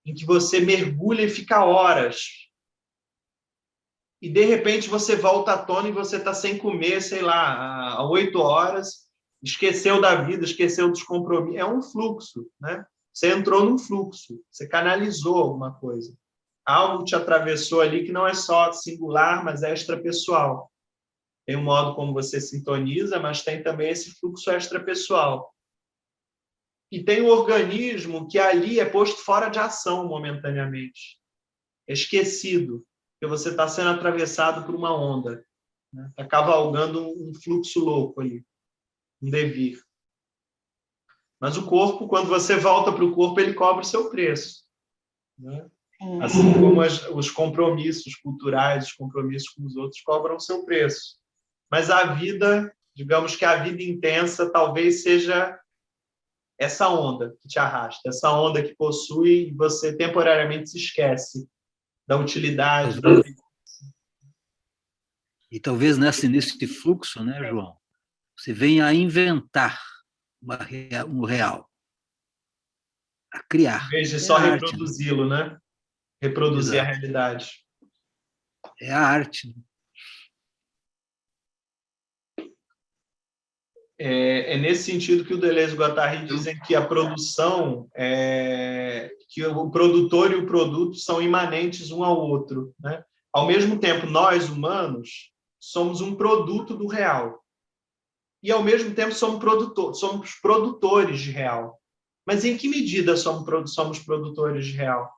em que você mergulha e fica horas. E, de repente, você volta à tona e você está sem comer, sei lá, há 8 horas, esqueceu da vida, esqueceu dos compromissos. É um fluxo, né? Você entrou num fluxo, você canalizou alguma coisa. Algo te atravessou ali que não é só singular, mas é extrapessoal. Tem um modo como você sintoniza, mas tem também esse fluxo extrapessoal. E tem o organismo que ali é posto fora de ação momentaneamente. É esquecido, porque você está sendo atravessado por uma onda. Está cavalgando um fluxo louco ali, um devir. Mas o corpo, quando você volta para o corpo, ele cobra o seu preço. Né? Assim como os compromissos culturais, os compromissos com os outros cobram o seu preço. Mas a vida, digamos que a vida intensa talvez seja essa onda que te arrasta, essa onda que possui e você temporariamente se esquece da utilidade. E talvez nesse fluxo, né, João, você venha a inventar um real, a criar. Em vez de só arte, reproduzi-lo, né? Reproduzir Exato. a realidade. É a arte. Né? É nesse sentido que o Deleuze e o Guattari dizem que a produção, que o produtor e o produto são imanentes um ao outro. Né? Ao mesmo tempo, nós, humanos, somos um produto do real. E, ao mesmo tempo, somos produtores de real. Mas em que medida somos produtores de real?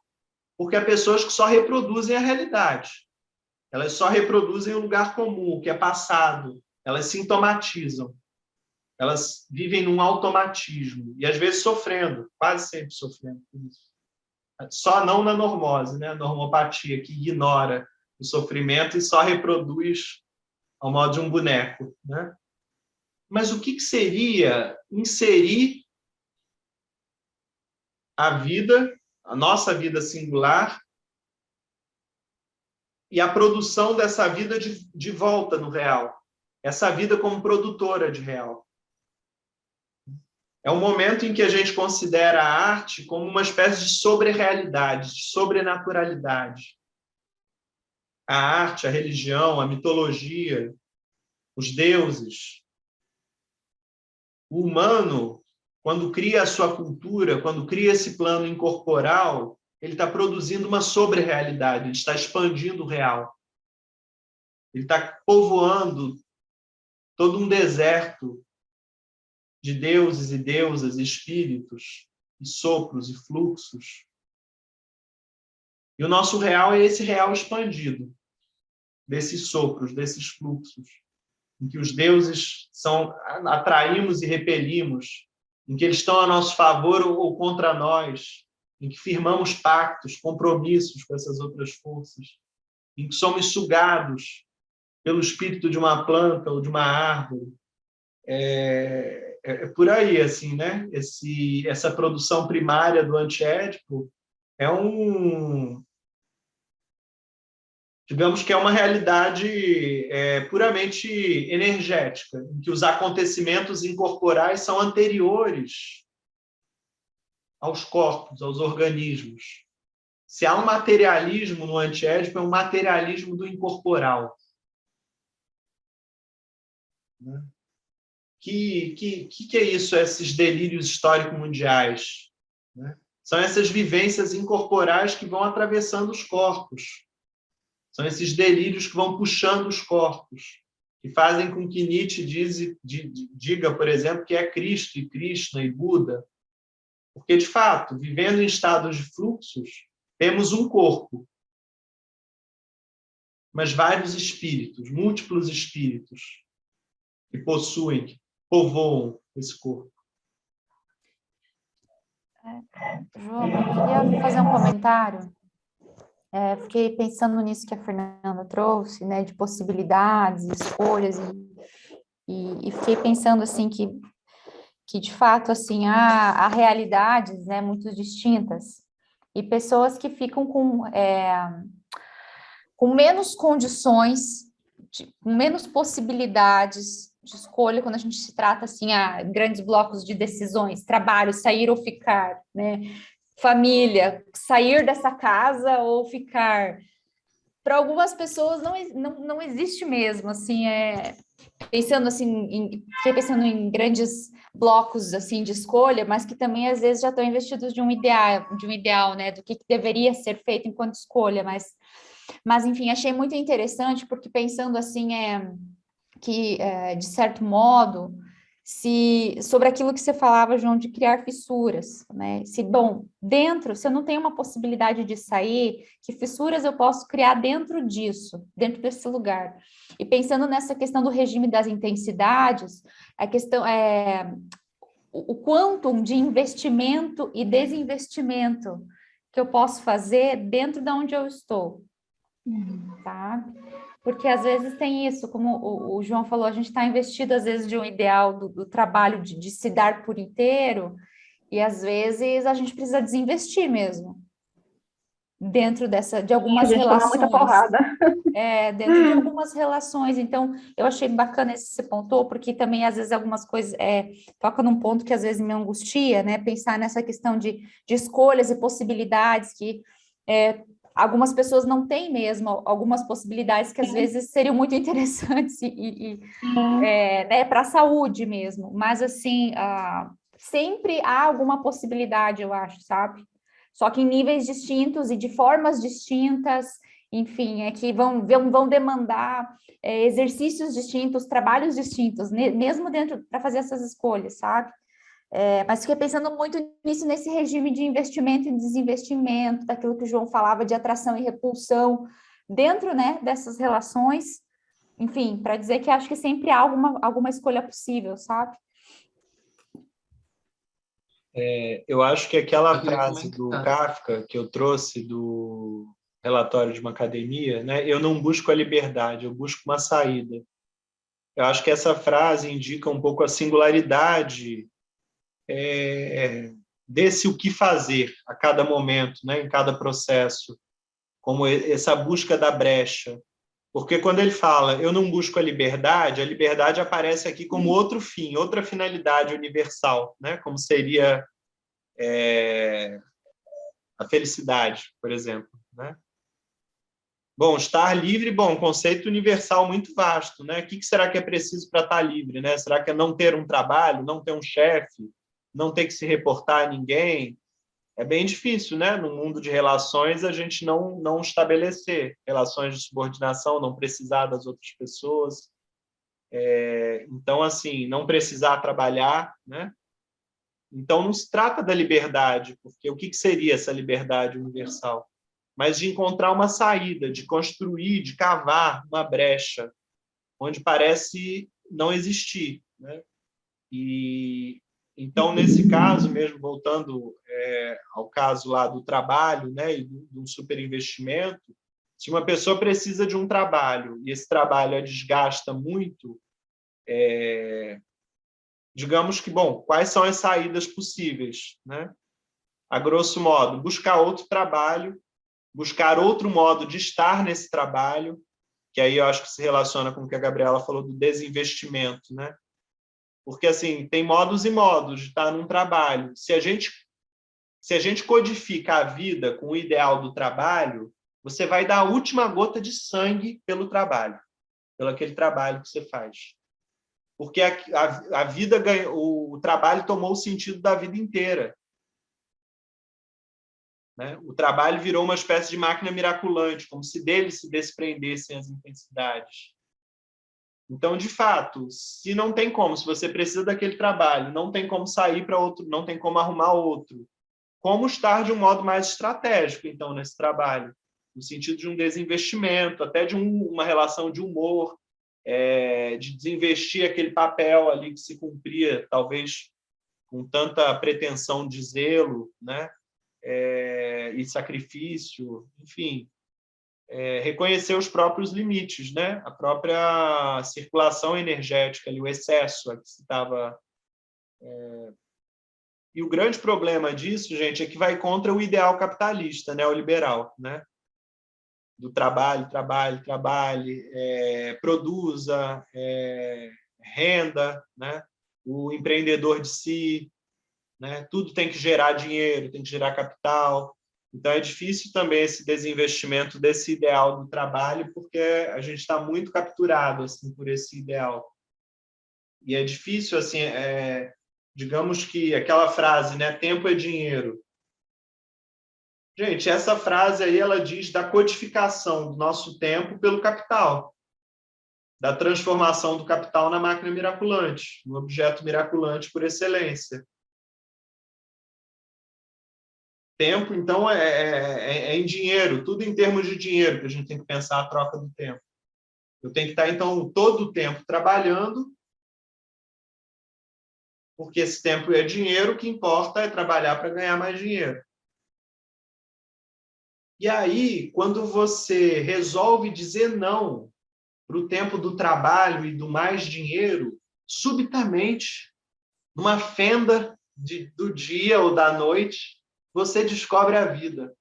Porque há pessoas que só reproduzem a realidade. Elas só reproduzem o lugar comum, o que é passado. Elas sintomatizam. Elas vivem num automatismo. E, às vezes, sofrendo. Quase sempre sofrendo por isso. Só não na normose, né? A normopatia, que ignora o sofrimento e só reproduz ao modo de um boneco. Né? Mas o que seria inserir a vida, a nossa vida singular, e a produção dessa vida de volta no real? Essa vida como produtora de real. É um momento em que a gente considera a arte como uma espécie de sobre-realidade, de sobrenaturalidade. A arte, a religião, a mitologia, os deuses. O humano, quando cria a sua cultura, quando cria esse plano incorporal, ele está produzindo uma sobre-realidade, ele está expandindo o real. Ele está povoando todo um deserto de deuses e deusas, espíritos, e sopros e fluxos. E o nosso real é esse real expandido, desses sopros, desses fluxos, em que os deuses atraímos e repelimos, em que eles estão a nosso favor ou contra nós, em que firmamos pactos, compromissos com essas outras forças, em que somos sugados pelo espírito de uma planta ou de uma árvore. É por aí, assim, né? Essa produção primária do antiédipo é digamos que é uma realidade puramente energética, em que os acontecimentos incorporais são anteriores aos corpos, aos organismos. Se há um materialismo no antiédipo, é um materialismo do incorporal. Né? Que é isso, esses delírios históricos mundiais? Né? São essas vivências incorporais que vão atravessando os corpos. São esses delírios que vão puxando os corpos, que fazem com que Nietzsche diga, por exemplo, que é Cristo e Krishna e Buda. Porque, de fato, vivendo em estados de fluxos, temos um corpo, mas vários espíritos, múltiplos espíritos, que possuem, que povoam esse corpo. João, eu queria fazer um comentário. Fiquei pensando nisso que a Fernanda trouxe, né, de possibilidades, escolhas, e fiquei pensando, assim, que de fato, assim, há realidades, né, muito distintas, e pessoas que ficam com menos condições, com menos possibilidades de escolha quando a gente se trata, assim, a grandes blocos de decisões, trabalho, sair ou ficar, né, família, sair dessa casa ou ficar. Para algumas pessoas não existe mesmo, assim, pensando assim, fiquei pensando em grandes blocos assim de escolha, mas que também às vezes já estão investidos de um ideal, né, do que deveria ser feito enquanto escolha, mas enfim, achei muito interessante porque pensando assim que de certo modo sobre aquilo que você falava, João, de criar fissuras, né? Se eu não tenho uma possibilidade de sair, que fissuras eu posso criar dentro desse lugar? E pensando nessa questão do regime das intensidades, a questão o quantum de investimento e desinvestimento que eu posso fazer dentro de onde eu estou, tá? Porque às vezes tem isso, como o João falou, a gente está investido às vezes de um ideal do trabalho de se dar por inteiro, e às vezes a gente precisa desinvestir mesmo, dentro de algumas A gente toma muita relações. porrada. Dentro de algumas relações. Então, eu achei bacana esse que você pontuou, porque também às vezes algumas coisas toca num ponto que às vezes me angustia, né? Pensar nessa questão de escolhas e possibilidades que algumas pessoas não têm mesmo algumas possibilidades que às vezes seriam muito interessantes né, para a saúde mesmo, mas assim, sempre há alguma possibilidade, eu acho, sabe? Só que em níveis distintos e de formas distintas, enfim, que vão demandar exercícios distintos, trabalhos distintos, mesmo dentro para fazer essas escolhas, sabe? Mas fiquei pensando muito nisso, nesse regime de investimento e desinvestimento, daquilo que o João falava de atração e repulsão, dentro, né, dessas relações, enfim, para dizer que acho que sempre há alguma escolha possível, sabe? Eu acho que aquela Eu queria frase do comentar. Kafka, que eu trouxe do relatório de uma academia, né? Eu não busco a liberdade, eu busco uma saída. Eu acho que essa frase indica um pouco a singularidade desse o que fazer a cada momento, né? Em cada processo, como essa busca da brecha. Porque quando ele fala, eu não busco a liberdade aparece aqui como outro fim, outra finalidade universal, né? Como seria a felicidade, por exemplo, né? Bom, estar livre, conceito universal muito vasto, né? O que será que é preciso para estar livre, né? Será que é não ter um trabalho, não ter um chefe, não ter que se reportar a ninguém? É bem difícil, né? No mundo de relações, a gente não estabelecer relações de subordinação, não precisar das outras pessoas. Então, assim, não precisar trabalhar, né? Então, não se trata da liberdade, porque o que seria essa liberdade universal? Mas de encontrar uma saída, de construir, de cavar uma brecha, onde parece não existir, né? E então, nesse caso, mesmo voltando ao caso lá do trabalho, né, e do superinvestimento, se uma pessoa precisa de um trabalho e esse trabalho a desgasta muito, digamos que, quais são as saídas possíveis, né? A grosso modo, buscar outro trabalho, buscar outro modo de estar nesse trabalho, que aí eu acho que se relaciona com o que a Gabriela falou do desinvestimento, né? Porque, assim, tem modos e modos de estar num trabalho. Se a gente codifica a vida com o ideal do trabalho, você vai dar a última gota de sangue pelo trabalho, pelo aquele trabalho que você faz. Porque a vida o trabalho tomou o sentido da vida inteira. né? O trabalho virou uma espécie de máquina miraculante, como se dele se desprendessem as intensidades. Então, de fato, se não tem como, se você precisa daquele trabalho, não tem como sair para outro, não tem como arrumar outro, como estar de um modo mais estratégico, então, nesse trabalho? No sentido de um desinvestimento, até de uma relação de humor, de desinvestir aquele papel ali que se cumpria, talvez com tanta pretensão de zelo, né? E sacrifício, enfim, reconhecer os próprios limites, né? A própria circulação energética, ali, o excesso a que se estava... E o grande problema disso, gente, é que vai contra o ideal capitalista, neoliberal, né? Do trabalho, trabalho, trabalhe, produza, renda, né? O empreendedor de si, né? Tudo tem que gerar dinheiro, tem que gerar capital. Então, é difícil também esse desinvestimento desse ideal do trabalho, porque a gente está muito capturado assim, por esse ideal. E é difícil, assim, digamos que aquela frase, né? Tempo é dinheiro. Gente, essa frase aí, ela diz da codificação do nosso tempo pelo capital, da transformação do capital na máquina miraculante, no objeto miraculante por excelência. Tempo, então, é em dinheiro, tudo em termos de dinheiro, que a gente tem que pensar a troca do tempo. Eu tenho que estar, então, todo o tempo trabalhando, porque esse tempo é dinheiro, o que importa é trabalhar para ganhar mais dinheiro. E aí, quando você resolve dizer não para o tempo do trabalho e do mais dinheiro, subitamente, numa fenda do dia ou da noite, você descobre a vida,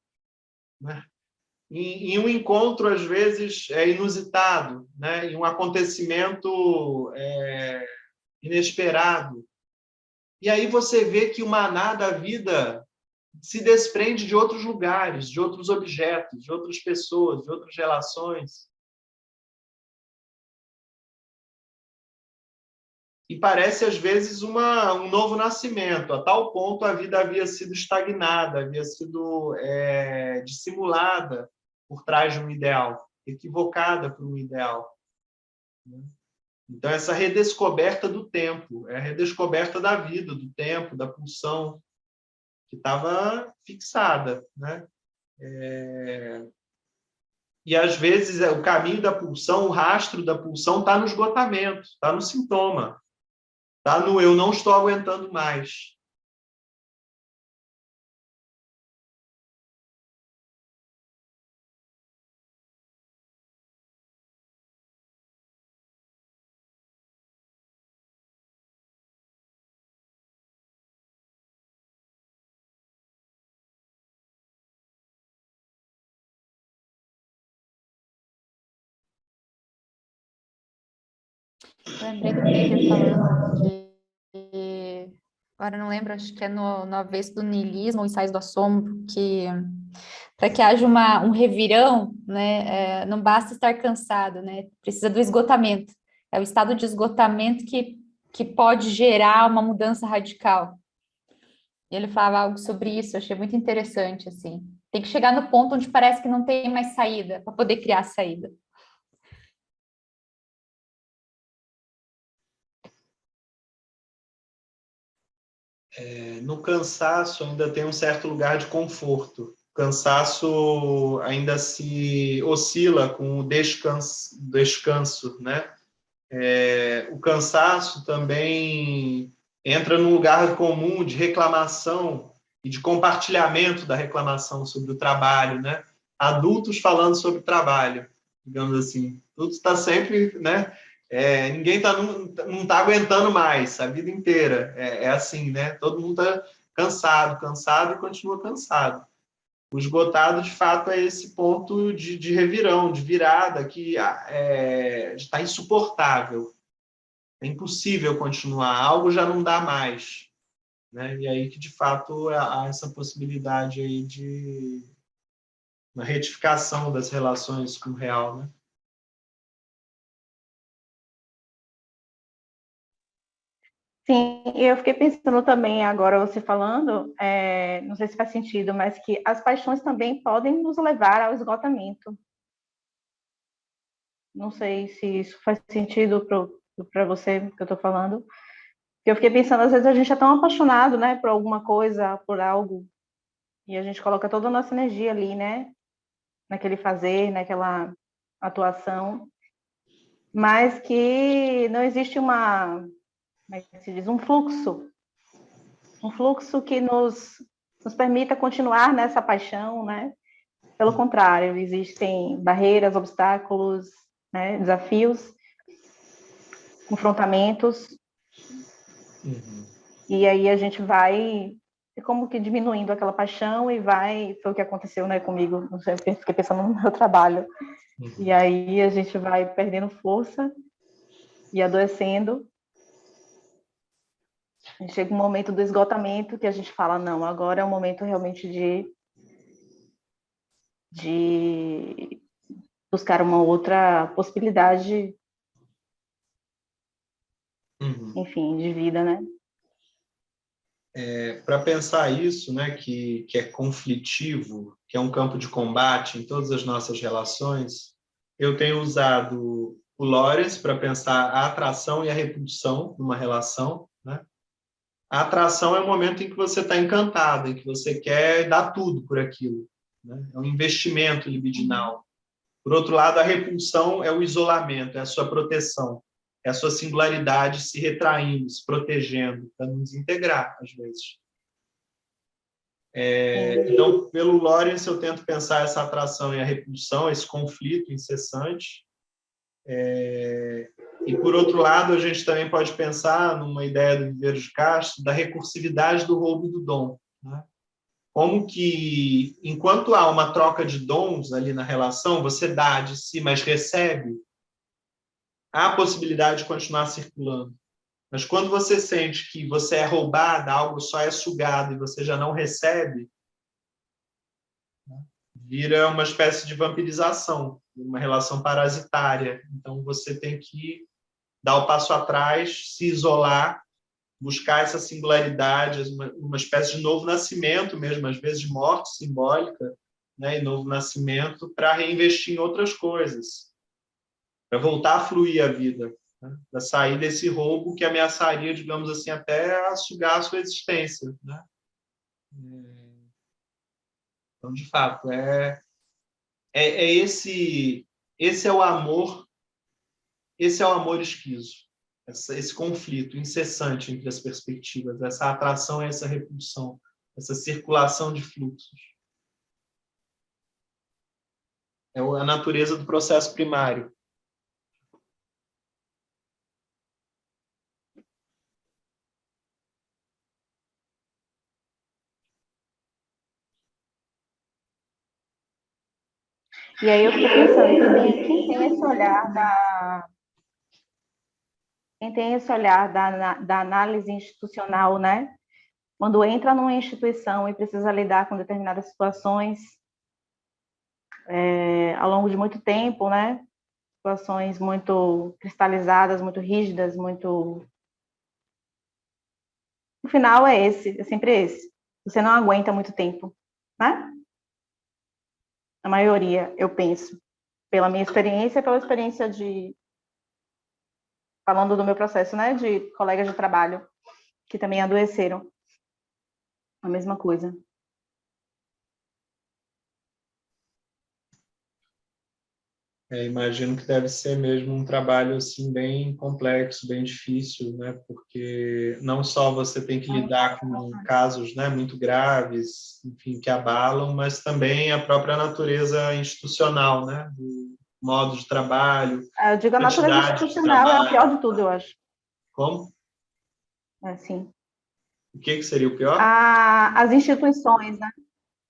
né? Em um encontro, às vezes, inusitado, né? Em um acontecimento inesperado. E aí você vê que o maná da vida se desprende de outros lugares, de outros objetos, de outras pessoas, de outras relações. E parece, às vezes, um novo nascimento. A tal ponto, a vida havia sido estagnada, havia sido dissimulada por trás de um ideal, equivocada por um ideal. Então, essa redescoberta do tempo, a redescoberta da vida, do tempo, da pulsão, que estava fixada, né? E, às vezes, o caminho da pulsão, o rastro da pulsão está no esgotamento, está no sintoma. Tá no eu não estou aguentando mais. Eu lembrei do Peter falando agora não lembro, acho que é no Avesso do Niilismo, ou Ensaios do Assombro, que para que haja um revirão, né, não basta estar cansado, né, precisa do esgotamento. É o estado de esgotamento que pode gerar uma mudança radical. E ele falava algo sobre isso, eu achei muito interessante, assim. Tem que chegar no ponto onde parece que não tem mais saída, para poder criar saída. No cansaço ainda tem um certo lugar de conforto. O cansaço ainda se oscila com o descanso, né? O cansaço também entra num lugar comum de reclamação e de compartilhamento da reclamação sobre o trabalho, né? Adultos falando sobre trabalho, digamos assim. Tudo está sempre, né? Ninguém não está aguentando mais a vida inteira. É assim, né? Todo mundo está cansado, cansado e continua cansado. O esgotado, de fato, é esse ponto de revirão, de virada, que está insuportável. É impossível continuar. Algo já não dá mais. Né? E aí que, de fato, há essa possibilidade aí de uma retificação das relações com o real, né? Sim, e eu fiquei pensando também, agora você falando, não sei se faz sentido, mas que as paixões também podem nos levar ao esgotamento. Não sei se isso faz sentido para você, que eu estou falando. Eu fiquei pensando, às vezes a gente é tão apaixonado, né, por alguma coisa, por algo, e a gente coloca toda a nossa energia ali, né, naquele fazer, naquela atuação, mas que não existe como é que se diz, um fluxo que nos permita continuar nessa paixão, né? Pelo contrário, existem barreiras, obstáculos, né, desafios, confrontamentos, e aí a gente vai como que diminuindo aquela paixão e foi o que aconteceu, né, comigo, não sei, eu fiquei pensando no meu trabalho, e aí a gente vai perdendo força e adoecendo, e chega um momento do esgotamento que a gente fala, não, agora é o momento realmente de buscar uma outra possibilidade, enfim, de vida, né? Para pensar isso, né, que é conflitivo, que é um campo de combate em todas as nossas relações, eu tenho usado o Lawrence para pensar a atração e a repulsão numa relação, né? A atração é o momento em que você está encantado, em que você quer dar tudo por aquilo, né? É um investimento libidinal. Por outro lado, a repulsão é o isolamento, é a sua proteção, é a sua singularidade se retraindo, se protegendo, para não desintegrar, às vezes. Então, pelo Lawrence, eu tento pensar essa atração e a repulsão, esse conflito incessante. E, por outro lado, a gente também pode pensar numa ideia do Viveiros de Castro, da recursividade do roubo do dom, né? Como que, enquanto há uma troca de dons ali na relação, você dá de si, mas recebe, há a possibilidade de continuar circulando. Mas quando você sente que você é roubada, algo só é sugado e você já não recebe, vira uma espécie de vampirização, uma relação parasitária. Então, você tem que dar o passo atrás, se isolar, buscar essa singularidade, uma espécie de novo nascimento mesmo, às vezes de morte simbólica, né, e novo nascimento, para reinvestir em outras coisas, para voltar a fluir a vida, né, para sair desse roubo que ameaçaria, digamos assim, até sugar a sua existência, né? Então, de fato, esse é o amor, esse é o amor esquizo, esse conflito incessante entre as perspectivas, essa atração e essa repulsão, essa circulação de fluxos. É a natureza do processo primário. E aí eu fiquei pensando, quem tem esse olhar da análise institucional, né? Quando entra numa instituição e precisa lidar com determinadas situações ao longo de muito tempo, né? Situações muito cristalizadas, muito rígidas, muito... O final é sempre esse. Você não aguenta muito tempo, né? A maioria, eu penso, pela minha experiência, pela experiência falando do meu processo, né? De colegas de trabalho que também adoeceram. A mesma coisa. Imagino que deve ser mesmo um trabalho assim bem complexo, bem difícil, né? Porque não só você tem que lidar com casos, né, muito graves, enfim, que abalam, mas também a própria natureza institucional, né? Do modo de trabalho, Eu digo, a natureza quantidade de institucional é a trabalho. pior de tudo, eu acho. Como? Assim. O que seria o pior? As instituições, né?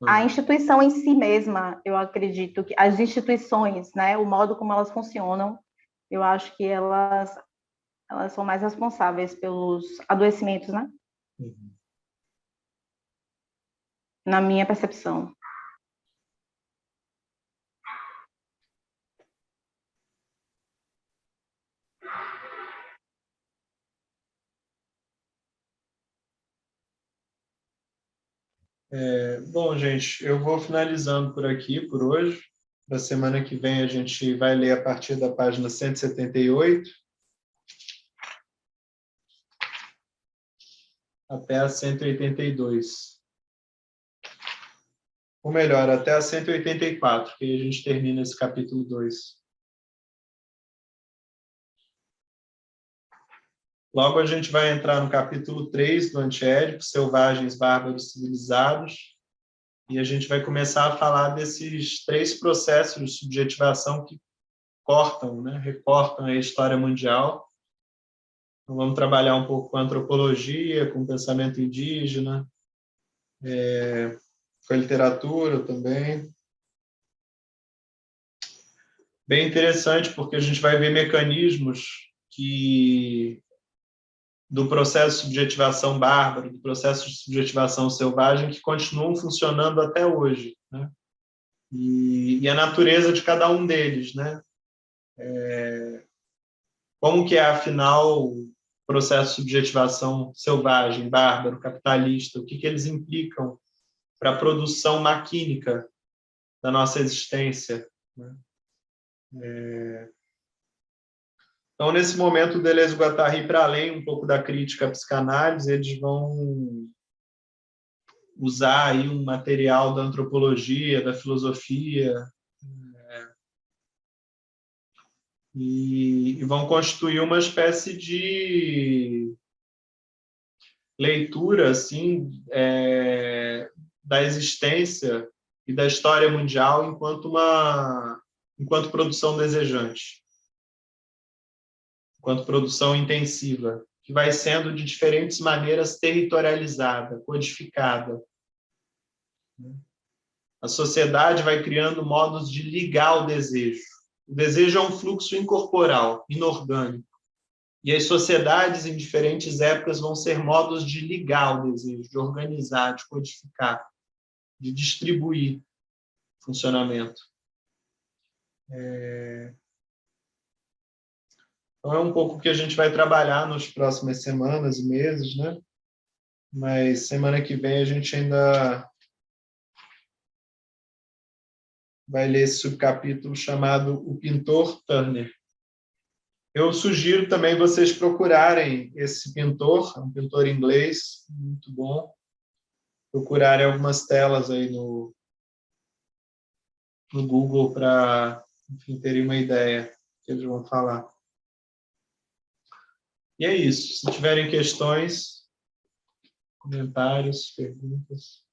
A instituição em si mesma, eu acredito que as instituições, né, o modo como elas funcionam, eu acho que elas são mais responsáveis pelos adoecimentos, né? Na minha percepção. Bom, gente, eu vou finalizando por aqui, por hoje. Na semana que vem a gente vai ler a partir da página 178 até a 182. Ou melhor, até a 184, que aí a gente termina esse capítulo 2. Logo a gente vai entrar no capítulo 3 do Antiédipo, Selvagens, Bárbaros, Civilizados, e a gente vai começar a falar desses 3 processos de subjetivação que cortam, né, recortam a história mundial. Então, vamos trabalhar um pouco com a antropologia, com o pensamento indígena, com a literatura também. Bem interessante, porque a gente vai ver mecanismos do processo de subjetivação bárbaro, do processo de subjetivação selvagem, que continuam funcionando até hoje, né? E a natureza de cada um deles, né? Como que é, afinal, o processo de subjetivação selvagem, bárbaro, capitalista, o que eles implicam para a produção maquínica da nossa existência, né? Então, nesse momento, o Deleuze e Guattari, para além um pouco da crítica à psicanálise, eles vão usar aí um material da antropologia, da filosofia, e vão constituir uma espécie de leitura assim, da existência e da história mundial enquanto produção desejante, enquanto produção intensiva, que vai sendo de diferentes maneiras territorializada, codificada. A sociedade vai criando modos de ligar o desejo. O desejo é um fluxo incorporal, inorgânico. E as sociedades, em diferentes épocas, vão ser modos de ligar o desejo, de organizar, de codificar, de distribuir funcionamento. Então, é um pouco o que a gente vai trabalhar nas próximas semanas e meses, né? Mas semana que vem a gente ainda vai ler esse subcapítulo chamado O Pintor Turner. Eu sugiro também vocês procurarem esse pintor, é um pintor inglês, muito bom. Procurarem algumas telas aí no Google para, enfim, terem uma ideia do que eles vão falar. E é isso. Se tiverem questões, comentários, perguntas.